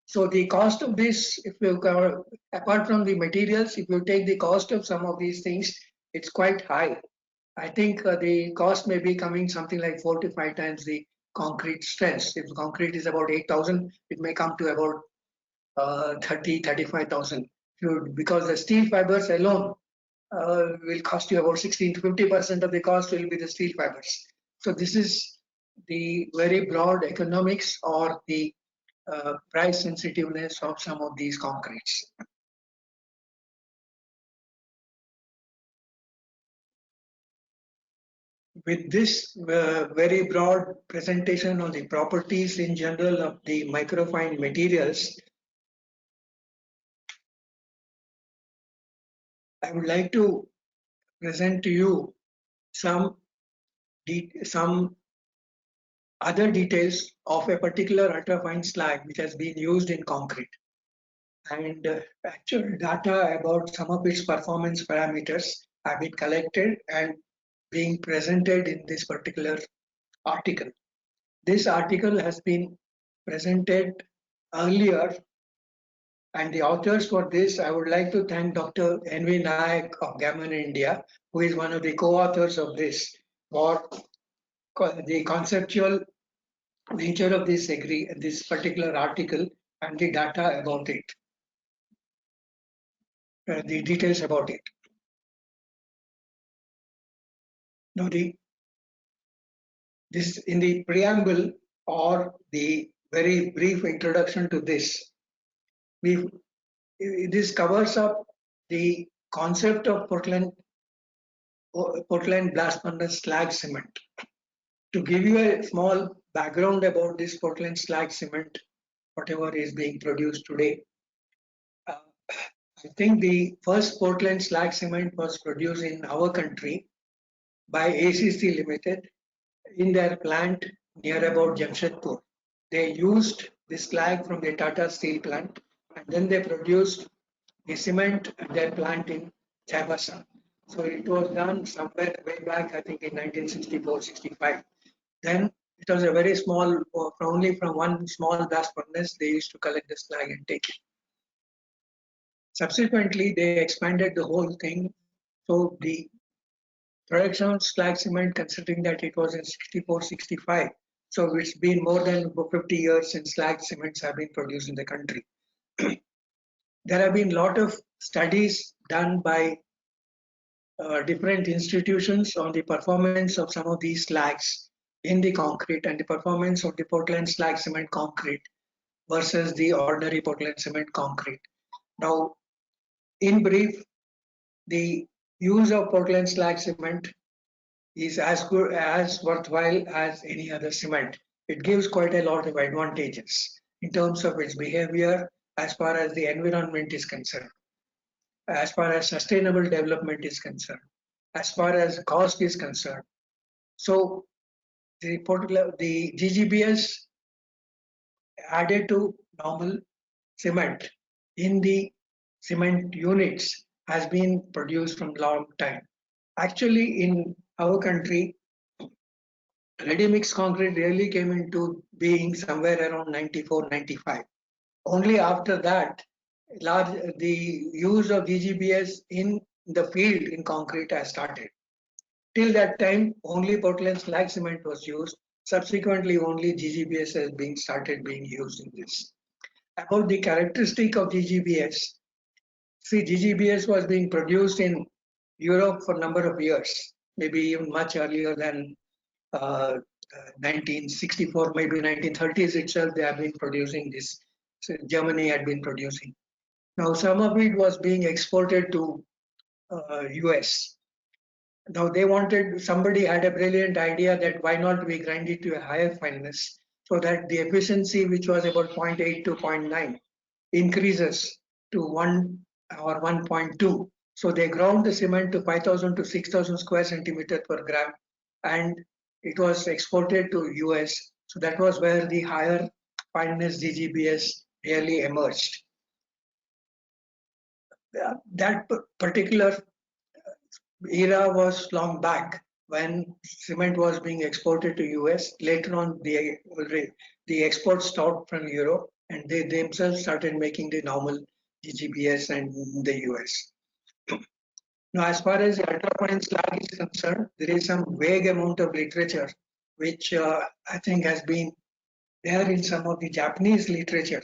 So the cost of this, if you cover, apart from the materials, if you take the cost of some of these things, it's quite high. I think the cost may be coming something like 4 to 5 times the concrete strength. If concrete is about 8,000, it may come to about 35,000. Because the steel fibers alone will cost you about 16 to 50% of the cost will be the steel fibers. So this is the very broad economics or the price sensitiveness of some of these concretes. With this very broad presentation on the properties in general of the microfine materials, I would like to present to you some some other details of a particular ultrafine slag which has been used in concrete, and actual data about some of its performance parameters have been collected and being presented in this particular article. This article has been presented earlier, and the authors for this, I would like to thank Dr. N.V. Nayak of Gammon India, who is one of the co-authors of this, for the conceptual nature of this particular article and the data about it, the details about it. Now, this in the preamble or the very brief introduction to this, this covers up the concept of Portland blast furnace slag cement. To give you a small background about this Portland slag cement, whatever is being produced today, uh, I think the first Portland slag cement was produced in our country by ACC Limited in their plant near about Jamshedpur. They used the slag from the Tata Steel plant, and then they produced the cement at their plant in Chabasa. So it was done somewhere way back, I think in 1964-65. Then it was a very small, only from one small blast furnace, they used to collect the slag and take it. Subsequently, they expanded the whole thing. So the production of slag cement, considering that it was in 64-65, so it's been more than 50 years since slag cements have been produced in the country. There have been a lot of studies done by different institutions on the performance of some of these slags in the concrete and the performance of the Portland slag cement concrete versus the ordinary Portland cement concrete. Now, in brief, the use of Portland slag cement is as good, as worthwhile as any other cement. It gives quite a lot of advantages in terms of its behavior as far as the environment is concerned, as far as sustainable development is concerned, as far as cost is concerned. So the GGBS added to normal cement in the cement units has been produced from long time. Actually, in our country, ready-mix concrete really came into being somewhere around 94, 95. Only after that, the use of GGBS in the field in concrete has started. Till that time, only Portland slag cement was used. Subsequently, only GGBS has been started being used in this. About the characteristic of GGBS, see, GGBS was being produced in Europe for a number of years, maybe even much earlier than 1964, maybe 1930s itself, they have been producing this. So Germany had been producing. Now, some of it was being exported to US. Now, they wanted, somebody had a brilliant idea that why not we grind it to a higher fineness so that the efficiency, which was about 0.8 to 0.9, increases to 1 or 1.2. So they ground the cement to 5,000 to 6,000 square centimeter per gram, and it was exported to US. So that was where the higher fineness GGBS really emerged. That particular era was long back when cement was being exported to US. Later on, the export stopped from Europe, and they themselves started making the normal GGBS and the US. Now, as far as the ultrafine slag is concerned, there is some vague amount of literature which I think has been there in some of the Japanese literature,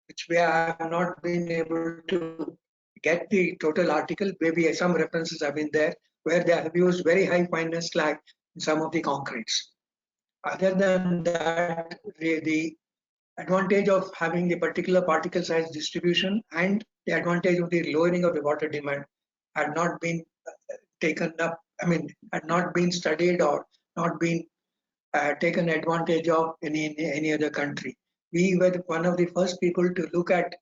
which we have not been able to get the total article. Maybe some references have been there where they have used very high fineness slag in some of the concretes. Other than that, the advantage of having the particular particle size distribution and the advantage of the lowering of the water demand had not been taken up, had not been studied or not been taken advantage of in any other country. We were one of the first people to look at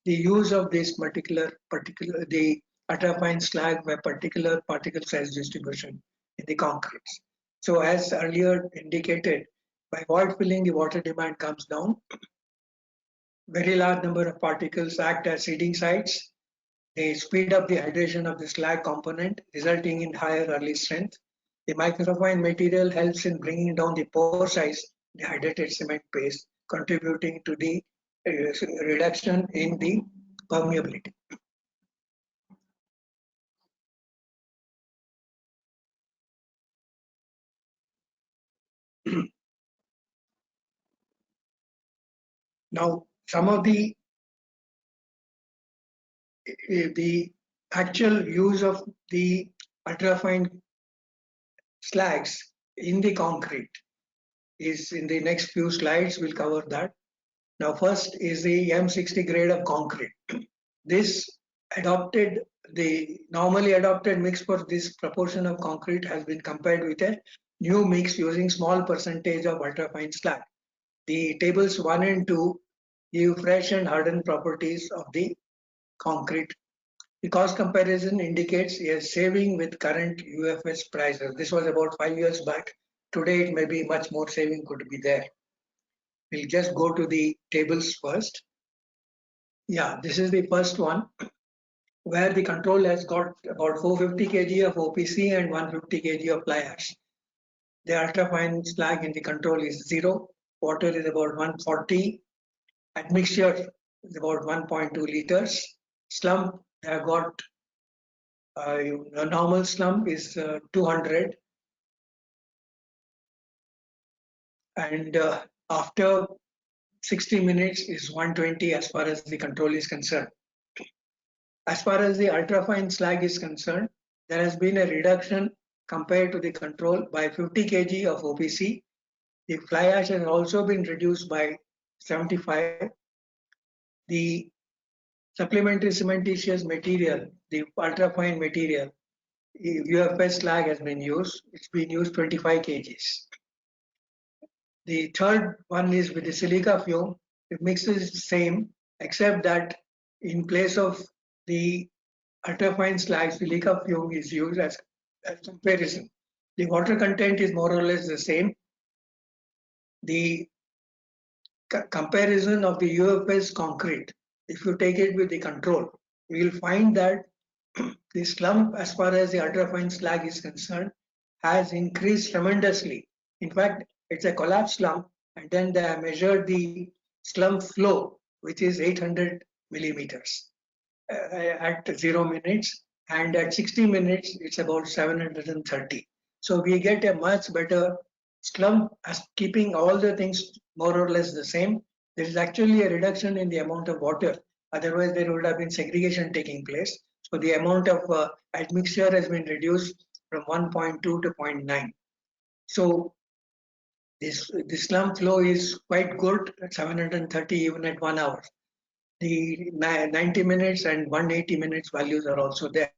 the use of this particular the ultrafine slag by particular particle size distribution in the concretes. So as earlier indicated, by void filling, the water demand comes down. Very large number of particles act as seeding sites. They speed up the hydration of the slag component, resulting in higher early strength. The microfine material helps in bringing down the pore size of the hydrated cement paste, contributing to the reduction in the permeability. Now, some of the actual use of the ultrafine slags in the concrete is in the next few slides. We'll cover that. Now, first is the M60 grade of concrete. This the normally adopted mix for this proportion of concrete has been compared with a new mix using small percentage of ultrafine slag. The tables 1 and 2 give fresh and hardened properties of the concrete. The cost comparison indicates a saving with current UFS prices. This was about 5 years back. Today, it may be much more saving could be there. We'll just go to the tables first. Yeah, this is the first one, where the control has got about 450 kg of OPC and 150 kg of fly ash. The ultrafine slag in the control is 0. Water is about 140. Admixture is about 1.2 liters. Slump, they have got a normal slump is 200. And after 60 minutes is 120 as far as the control is concerned. As far as the ultrafine slag is concerned, there has been a reduction compared to the control by 50 kg of OPC. The fly ash has also been reduced by 75. The supplementary cementitious material, the ultrafine material, UFS slag has been used. It's been used 25 kgs. The third one is with the silica fume. The mix is same, except that in place of the ultrafine slag, silica fume is used as comparison. The water content is more or less the same. The comparison of the UFS concrete, if you take it with the control, you will find that the slump as far as the ultrafine slag is concerned has increased tremendously. In fact, it's a collapse slump, and then they have measured the slump flow, which is 800 millimeters at 0 minutes, and at 60 minutes it's about 730. So we get a much better slump as keeping all the things more or less the same. There is actually a reduction in the amount of water. Otherwise, there would have been segregation taking place. So the amount of admixture has been reduced from 1.2 to 0.9. So the slump flow is quite good at 730 even at 1 hour. The 90 minutes and 180 minutes values are also there.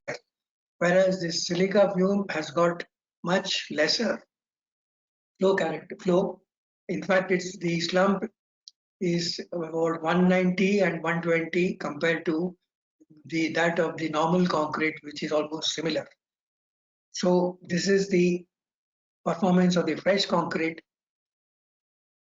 Whereas the silica fume has got much lesser flow. In fact, it's the slump is about 190 and 120 compared to that of the normal concrete, which is almost similar. So this is the performance of the fresh concrete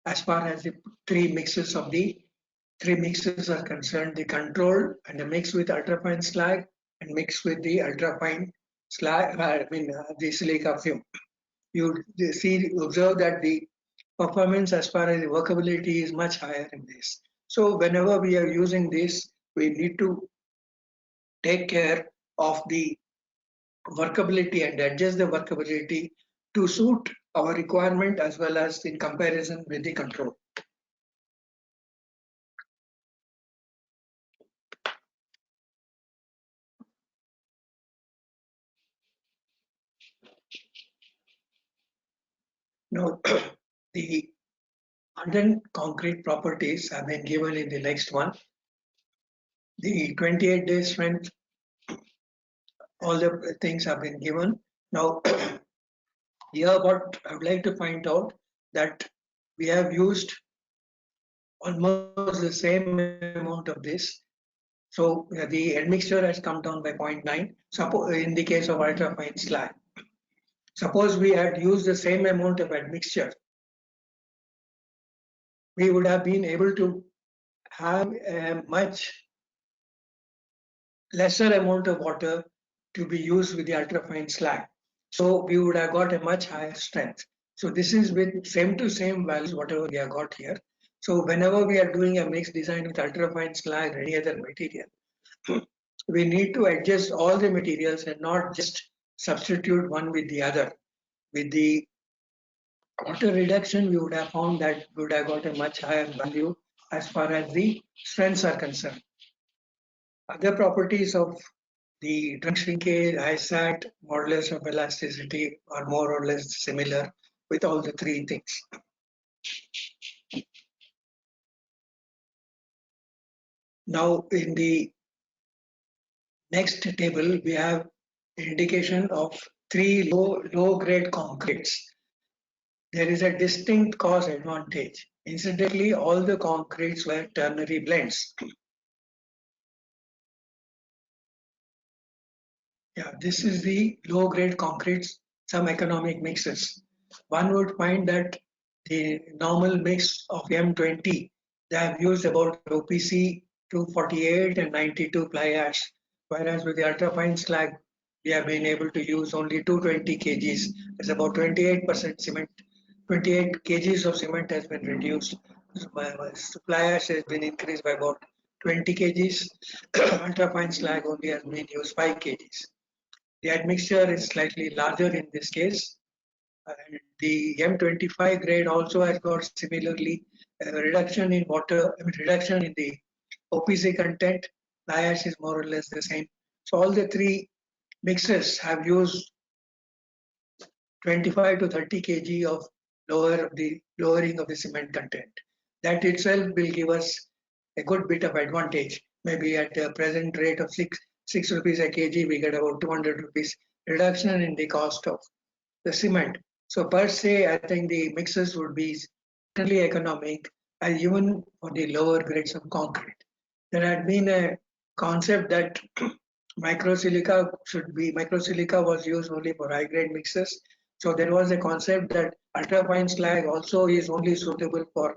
as far as the three mixes are concerned: the controlled and the mix with ultrafine slag and mix with the ultrafine slag. The silica fume. You observe that the performance as far as the workability is much higher in this. So whenever we are using this, we need to take care of the workability and adjust the workability to suit our requirement as well as in comparison with the control. Now, the hardened concrete properties have been given in the next one. The 28 days strength, all the things have been given. Now, here what I would like to find out that we have used almost the same amount of this. So the admixture has come down by 0.9. Suppose in the case of ultrafine slag, suppose we had used the same amount of admixture, we would have been able to have a much lesser amount of water to be used with the ultrafine slag. So we would have got a much higher strength. So this is with same to same values, whatever we have got here. So whenever we are doing a mixed design with ultrafine slag or any other material, we need to adjust all the materials and not just substitute one with the other. With the water reduction, we would have found that we would have got a much higher value as far as the strengths are concerned. Other properties of the trunk shrinkage, ISAT, modulus of elasticity are more or less similar with all the three things. Now, in the next table, we have indication of three low grade concretes. There is a distinct cost advantage. Incidentally, all the concretes were ternary blends. Yeah, this is the low grade concretes, some economic mixes. One would find that the normal mix of M20, they have used about OPC 248 and 92 fly ash, whereas with the ultrafine slag, we have been able to use only 220 kgs. It's about 28% cement. 28 kgs of cement has been reduced. So fly ash has been increased by about 20 kgs. Ultrafine slag only has been used 5 kgs. The admixture is slightly larger in this case. And the M25 grade also has got similarly a reduction in water, reduction in the OPC content. Fly ash is more or less the same. So all the three mixes have used 25 to 30 kg of lowering of the cement content. That itself will give us a good bit of advantage. Maybe at the present rate of 6 rupees a kg, we get about 200 rupees reduction in the cost of the cement. So per se, I think the mixes would be certainly economic, and even for the lower grades of concrete. There had been a concept that microsilica was used only for high grade mixes. So there was a concept that ultrafine slag also is only suitable for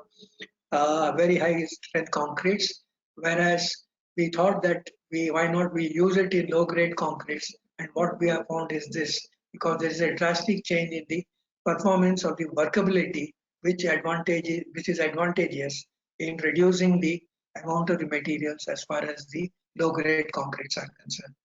very high strength concretes, whereas we thought that we why not we use it in low grade concretes, and what we have found is this, because there is a drastic change in the performance of the workability, which is advantageous in reducing the amount of the materials as far as the low grade concretes are concerned.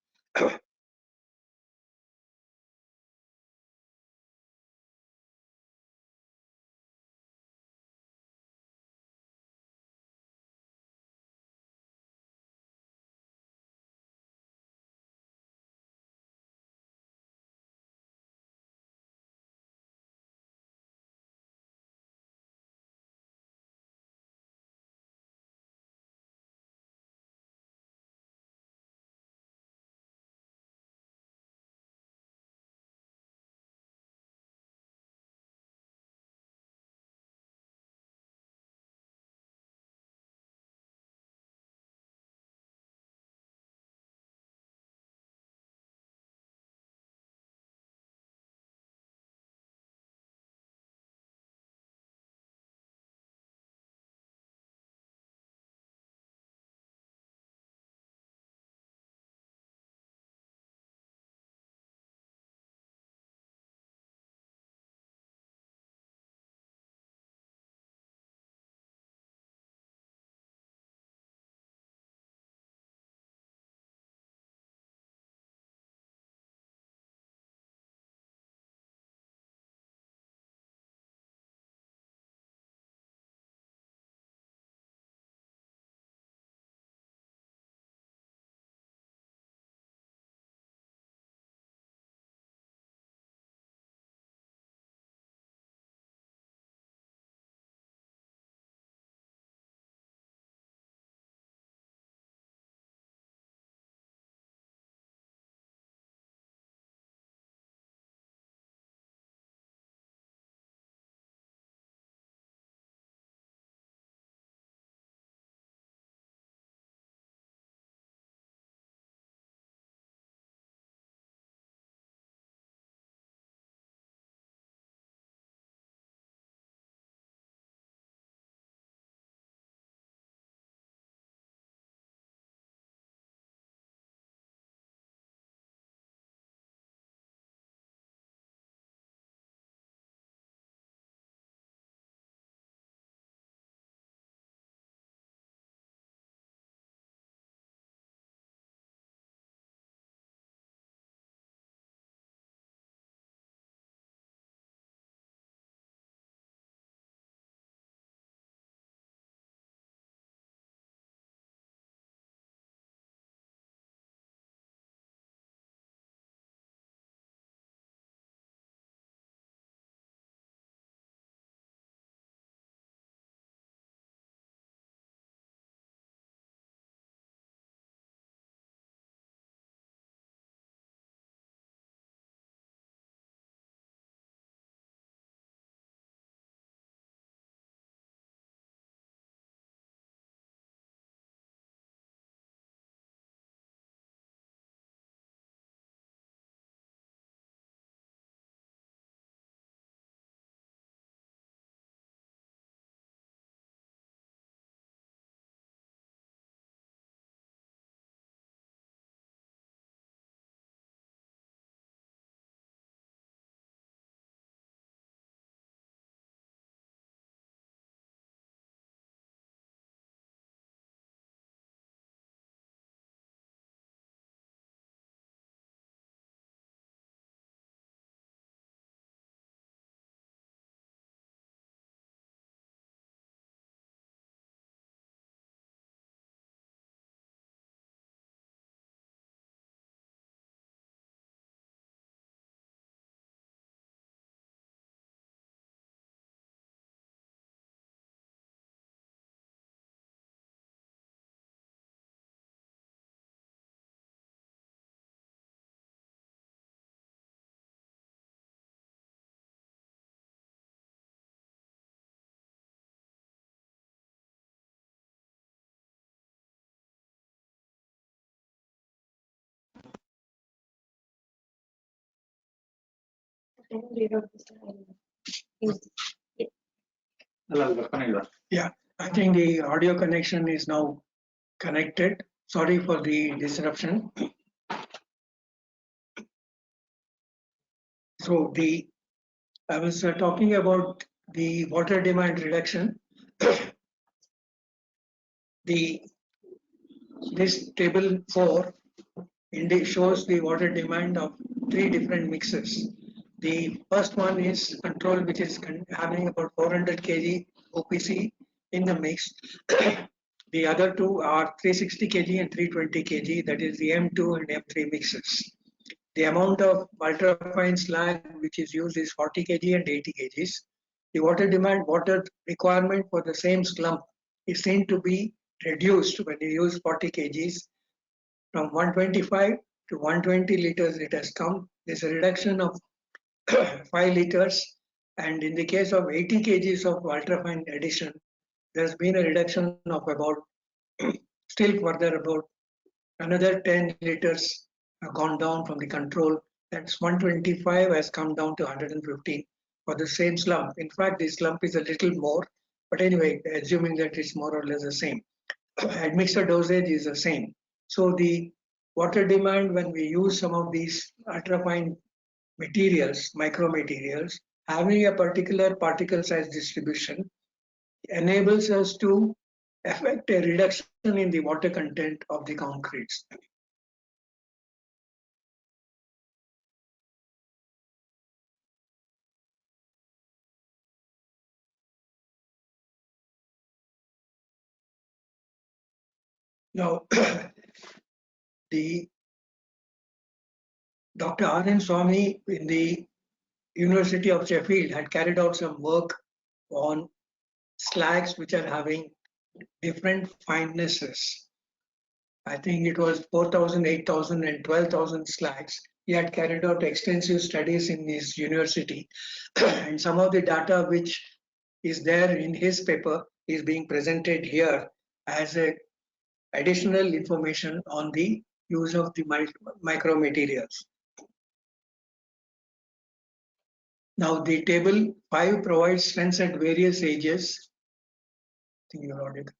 Yeah, I think the audio connection is now connected. Sorry for the disruption. So I was talking about the water demand reduction. The This table 4 shows the water demand of 3 different mixes. The first one is control, which is having about 400 kg OPC in the mix. The other two are 360 kg and 320 kg, that is the M2 and M3 mixes. The amount of ultrafine slag which is used is 40 kg and 80 kgs. The water requirement for the same slump is seen to be reduced when you use 40 kgs. From 125 to 120 liters it has come. There's a reduction of 5 liters, and in the case of 80 kgs of ultrafine addition, there's been a reduction of about still further about another 10 liters have gone down from the control. That's 125 has come down to 115 for the same slump. In fact, this slump is a little more, but anyway, assuming that it's more or less the same. Admixture dosage is the same. So the water demand when we use some of these ultrafine materials, micromaterials, having a particular particle size distribution enables us to affect a reduction in the water content of the concretes. Now, the Dr. R.N. Swamy in the University of Sheffield had carried out some work on slags which are having different finenesses. I think it was 4,000, 8,000, and 12,000 slags. He had carried out extensive studies in his university, and some of the data which is there in his paper is being presented here as a additional information on the use of the micromaterials. Now the table 5 provides strengths at various ages. I think you're audible.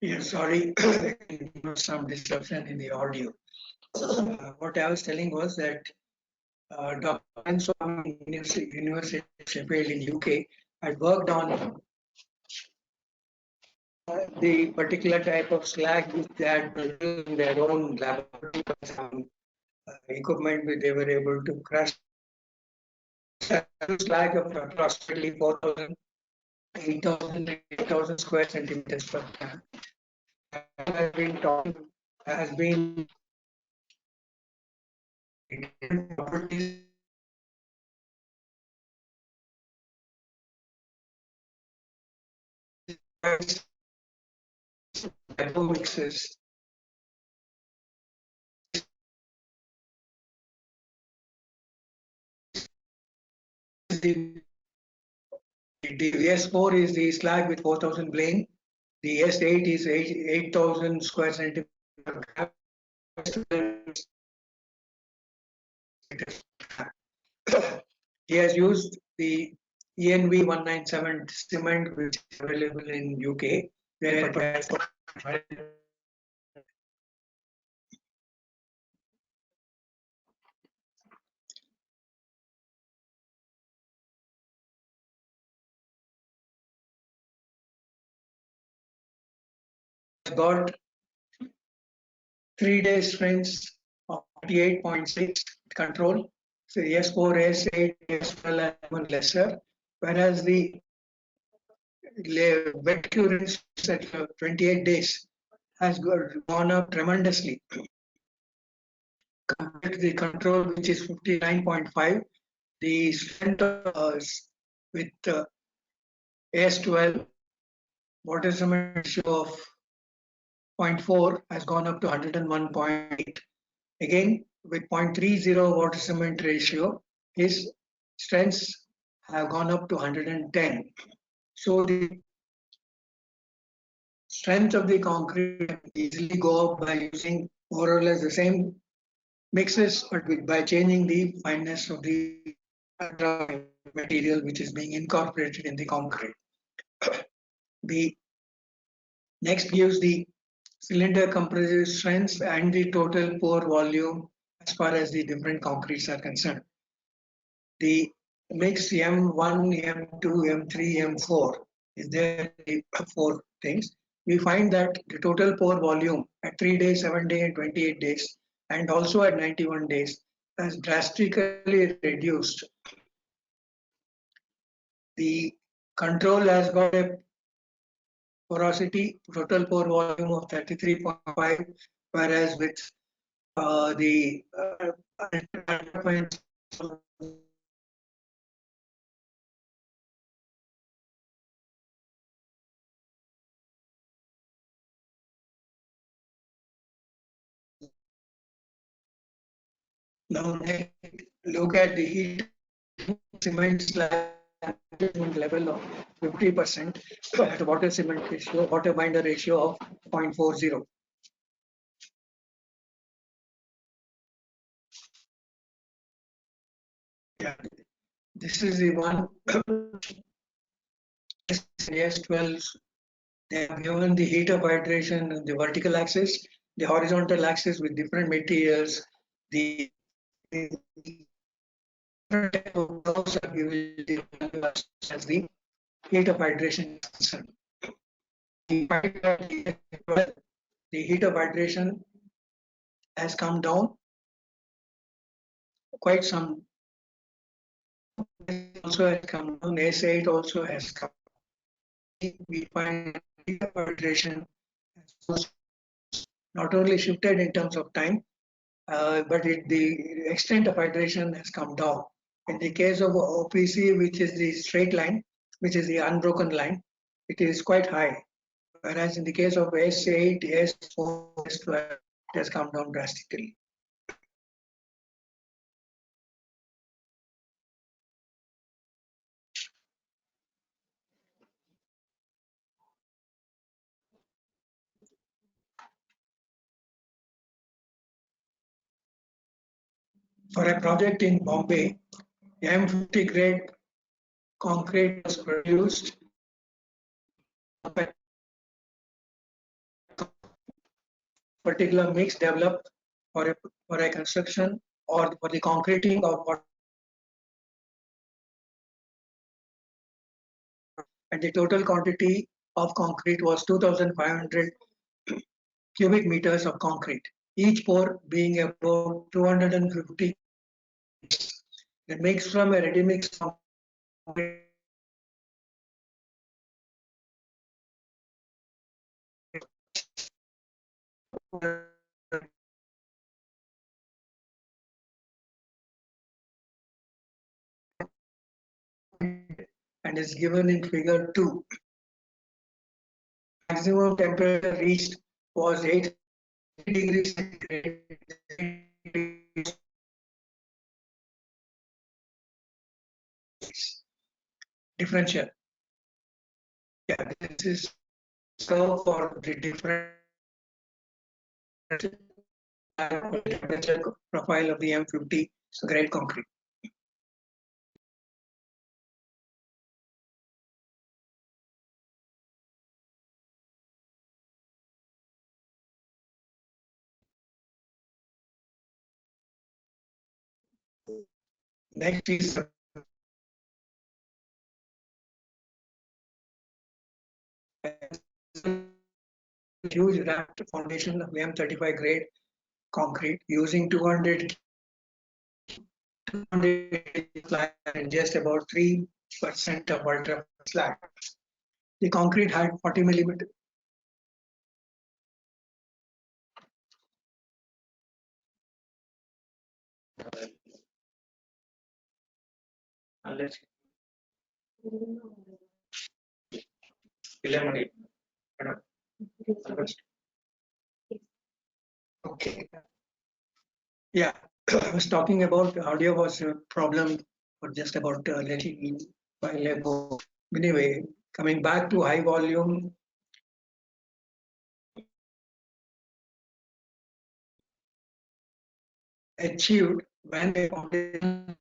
Yeah, sorry, some disruption in the audio. What I was telling was that Dr. Swami University of Sheffield in UK had worked on the particular type of slag which they had produced in their own laboratory. Some equipment which they were able to crush slag of approximately 4,000, 8,000 square centimeters per gram. Has been properties mixes. The S4 is the slag with 4,000 plane. The S8 is 8,000 square centimeters. He has used the ENV 197 cement, which is available in UK. got 3-day strengths of 38.6 control. So S4, S8, S12 are even lesser, whereas the wet currents at 28 days has gone up tremendously compared to the control, which is 59.5. The strength with AS12 water cement ratio of 0.4 has gone up to 101.8. Again, with 0.30 water cement ratio, his strengths have gone up to 110. So the strength of the concrete can easily go up by using more or less the same mixes, but by changing the fineness of the material which is being incorporated in the concrete. The next gives the cylinder compressive strengths and the total pore volume as far as the different concretes are concerned. The mix M1, M2, M3, M4 is there, the 4 things. We find that the total pore volume at 3 days, 7 days, and 28 days, and also at 91 days, has drastically reduced. The control has got a porosity, total pore volume of 33.5, whereas with the now look at the heat cement slab level of 50% at water cement ratio, water binder ratio of 0.40. Yeah, this is the one. S12. They have given the heat of hydration on the vertical axis, the horizontal axis with different materials. The different type of curves are given as the heat of hydration is concerned. The heat of hydration has come down quite some. Also has come down. S8 also has come. We find heat of hydration has not only shifted in terms of time, but the extent of hydration has come down. In the case of OPC, which is the straight line, which is the unbroken line, it is quite high. Whereas in the case of S8, S4, S12, it has come down drastically. For a project in Bombay, M50 grade concrete was produced. Particular mix developed for a construction or for the concreting of what, and the total quantity of concrete was 2,500 cubic meters of concrete, each pour being about 250. The mix from a ready mix concrete and is given in figure 2. Maximum temperature reached was 8 degrees centigrade. Differential. Yeah, this is so for the different temperature profile of the M50 grade concrete. Next is huge raft foundation of M35 grade concrete using 200 slag and just about 3% of ultra slag. The concrete had 40 millimeter. Unless eliminate. Okay. Yeah, I was talking about audio was a problem for just about letting me while ago. Anyway, coming back to high volume achieved when a foundation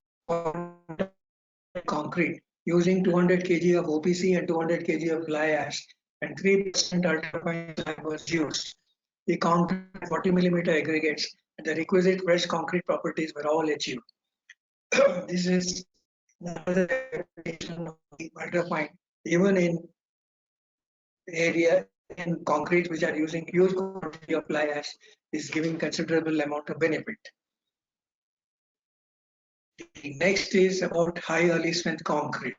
concrete using 200 kg of OPC and 200 kg of fly ash and 3% ultrafine slag was used. The concrete 40 millimeter aggregates and the requisite fresh concrete properties were all achieved. This is another application of the ultrafine even in area in concrete which are using huge quantity of fly ash is giving considerable amount of benefit. The next is about high early strength concrete.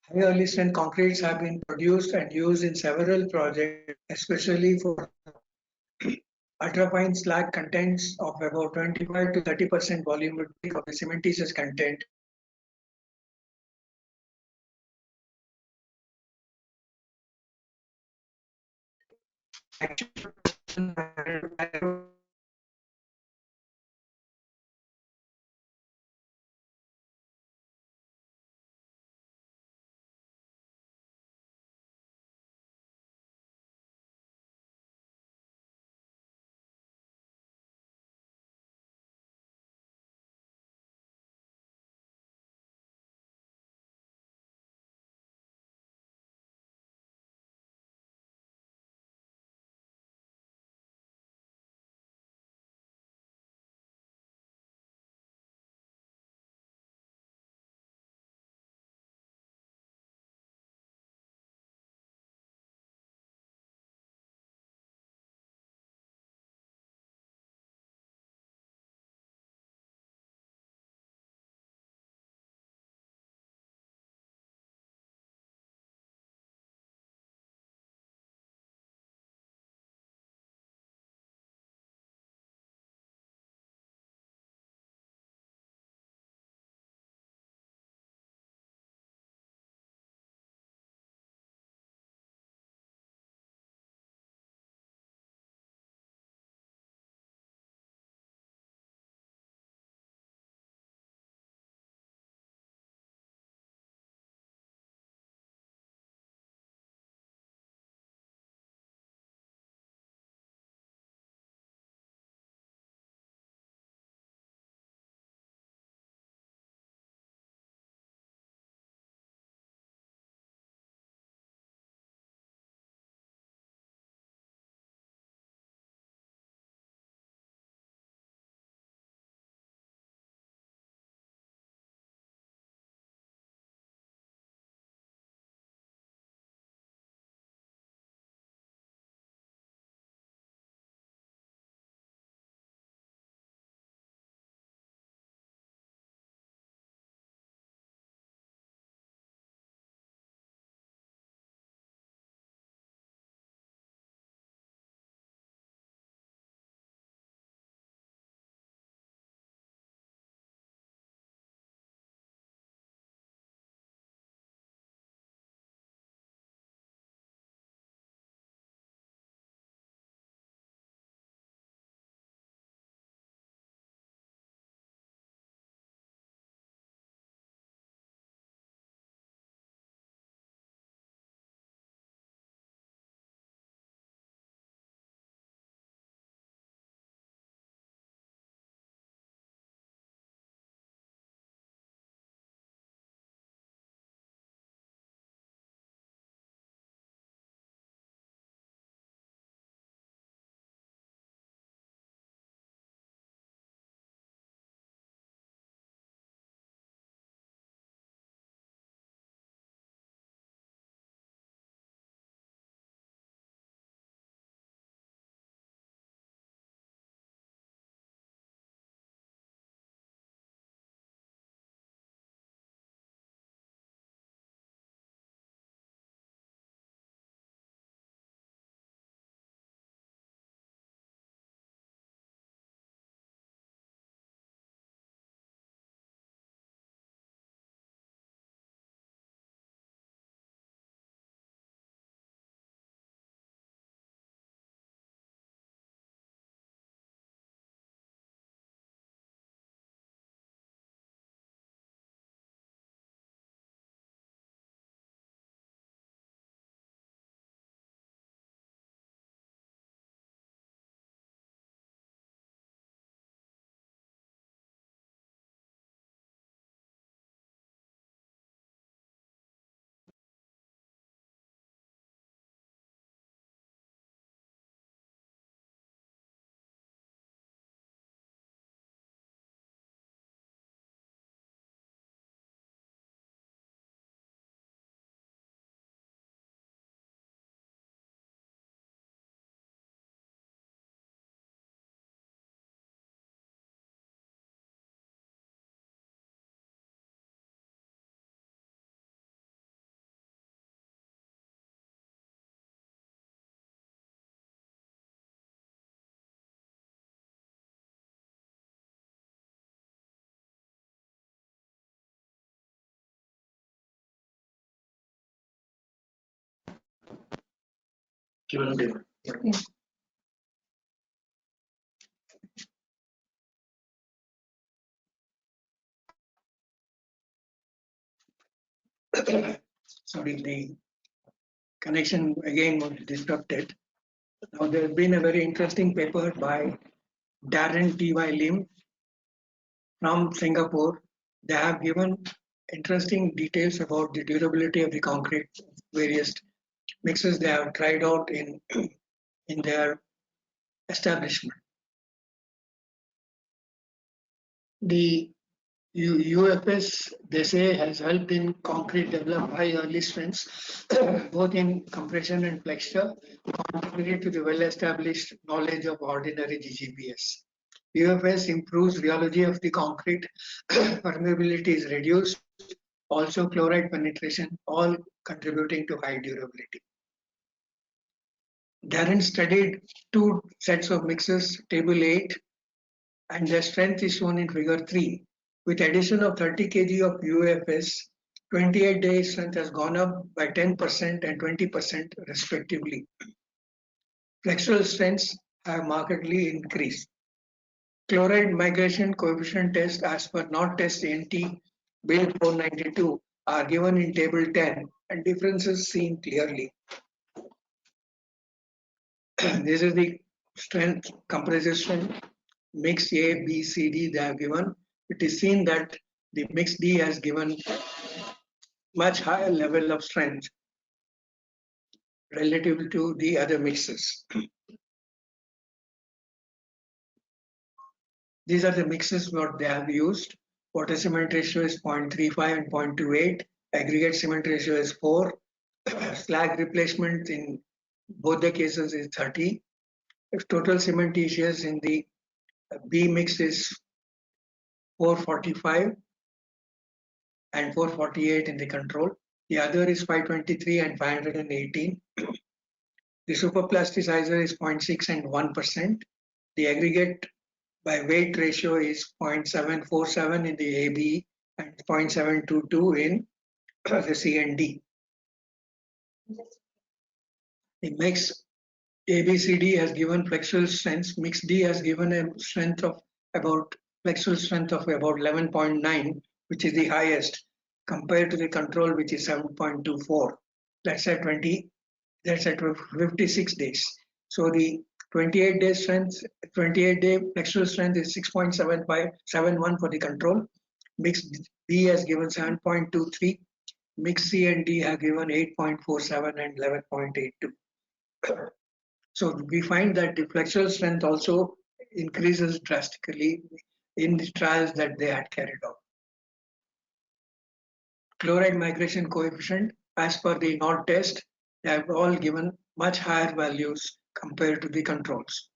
High early strength concretes have been produced and used in several projects, especially for ultrafine slag contents of about 25 to 30% volumetric of the cementitious content. Actually, Given table. Yeah. Sorry, the connection again was disrupted. Now, there's been a very interesting paper by Darren T.Y. Lim from Singapore. They have given interesting details about the durability of the concrete, various mixes they have tried out in their establishment. The UFS, they say, has helped in concrete develop high early strengths, both in compression and flexure, contrary to the well-established knowledge of ordinary GGBS. UFS improves rheology of the concrete, permeability is reduced, also chloride penetration, all contributing to high durability. Darren studied two sets of mixes, table 8, and their strength is shown in figure 3. With addition of 30 kg of UFS, 28 days strength has gone up by 10% and 20% respectively. Flexural strengths have markedly increased. Chloride migration coefficient test as per NOT test NT Bill 492 are given in table 10 and differences seen clearly. This is the strength, compressive strength, mix A, B, C, D they have given. It is seen that the mix D has given much higher level of strength relative to the other mixes. These are the mixes what they have used. Water cement ratio is 0.35 and 0.28. Aggregate cement ratio is 4. Slag replacement in both the cases is 30. If total cementitious in the B mix is 445 and 448 in the control. The other is 523 and 518. The superplasticizer is 0.6 and 1%. The aggregate by weight ratio is 0.747 in the AB and 0.722 in the C and D. The mix ABCD has given flexural strength. Mix D has given a strength of about flexural strength of about 11.9, which is the highest compared to the control, which is 7.24. That's at 20. That's at 56 days. So the 28 day strength, 28 day flexural strength is 6.7571 for the control. Mix B has given 7.23. Mix C and D have given 8.47 and 11.82. So we find that the flexural strength also increases drastically in the trials that they had carried out. Chloride migration coefficient, as per the NOT test, they have all given much higher values compared to the controls.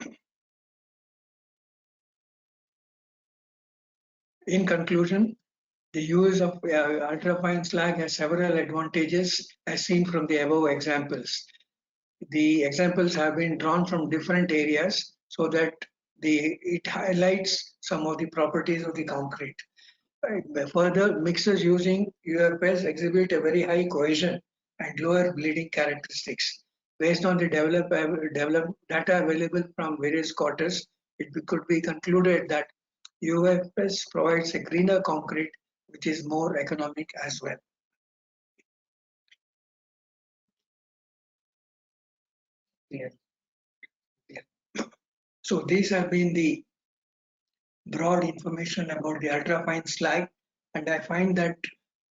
In conclusion, the use of ultrafine slag has several advantages as seen from the above examples. The examples have been drawn from different areas so that it highlights some of the properties of the concrete. Further, mixers using UFS exhibit a very high cohesion and lower bleeding characteristics. Based on the developed data available from various quarters, it could be concluded that UFS provides a greener concrete which is more economic as well. Yeah. So these have been the broad information about the ultrafine slag, and I find that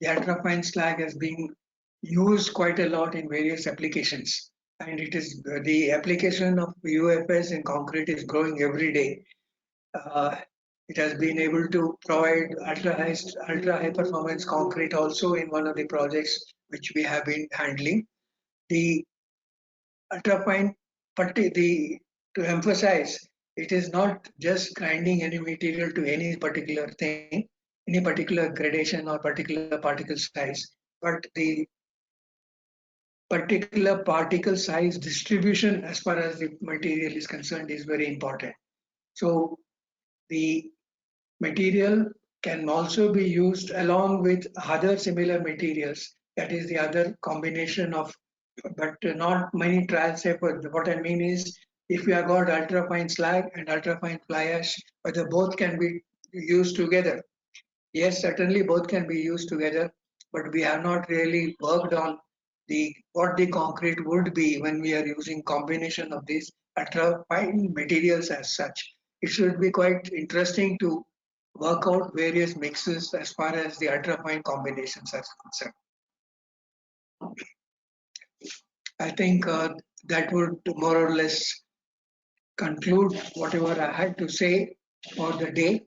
the ultrafine slag has been used quite a lot in various applications, and it is the application of UFS in concrete is growing every day. It has been able to provide ultra high performance concrete also in one of the projects which we have been handling. The ultrafine to emphasize, it is not just grinding any material to any particular thing, any particular gradation or particular particle size, but the particular particle size distribution as far as the material is concerned is very important. So the material can also be used along with other similar materials. That is the other combination of but not many trials paper. What I mean is, if you have got ultrafine slag and ultrafine fly ash, whether both can be used together. Yes, certainly both can be used together, but we have not really worked on what the concrete would be when we are using combination of these ultrafine materials as such. It should be quite interesting to work out various mixes as far as the ultrafine combinations are concerned. I think that would more or less conclude whatever I had to say for the day,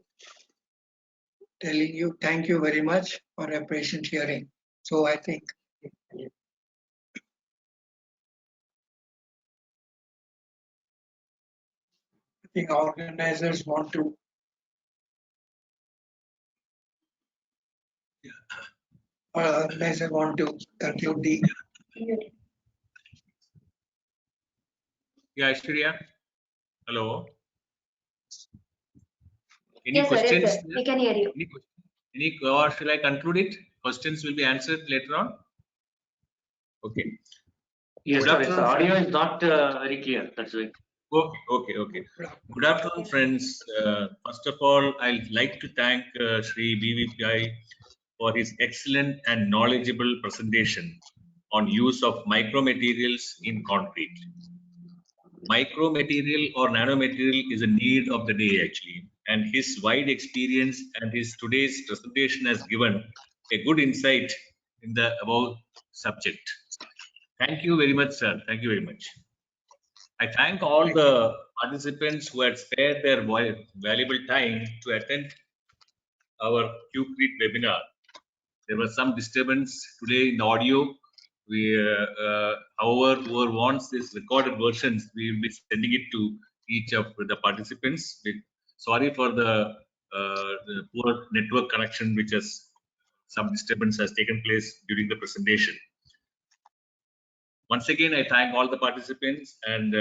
telling you thank you very much for a patient hearing. So I think organizers want to. Organizer want to conclude the. Yeah, Aishwarya. Hello. Any Yes, sir. Yes, questions? sir. We can hear you. Or shall I conclude it? Questions will be answered later on. Okay. Yes, Good sorry, afternoon, the audio friends. is not very clear. That's why. Okay. Good afternoon, friends. First of all, I'd like to thank Shri BVPI for his excellent and knowledgeable presentation on use of micromaterials in concrete. Micromaterial or nanomaterial is a need of the day actually, and his wide experience and his today's presentation has given a good insight in the above subject. Thank you very much, sir. Thank you very much. I thank all the participants who had spared their valuable time to attend our QCrete webinar. There was some disturbance today in the audio. However, whoever wants this recorded versions, we will be sending it to each of the participants. Sorry for the poor network connection, which has some disturbance has taken place during the presentation. Once again, I thank all the participants and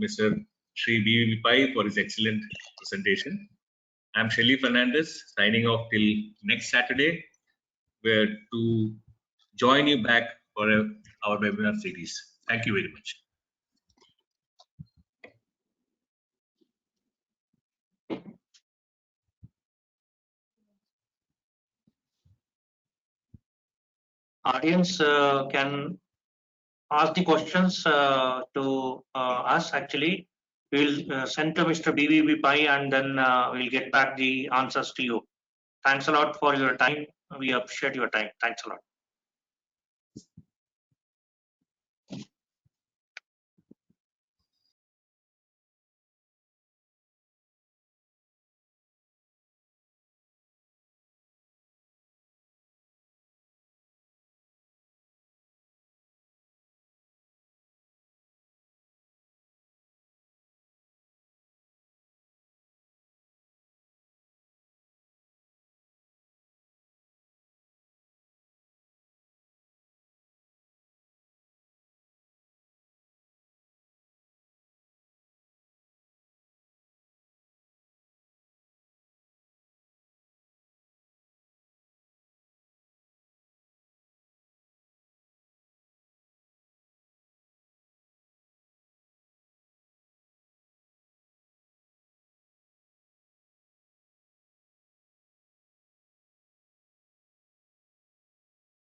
Mr. Sri B. Pai for his excellent presentation. I'm Shelly Fernandez, signing off till next Saturday, where to join you back for our webinar series. Thank you very much. Audience can ask the questions to us actually. We will send to Mr. BVB Pai and then we'll get back the answers to you. Thanks a lot for your time. We appreciate your time. Thanks a lot.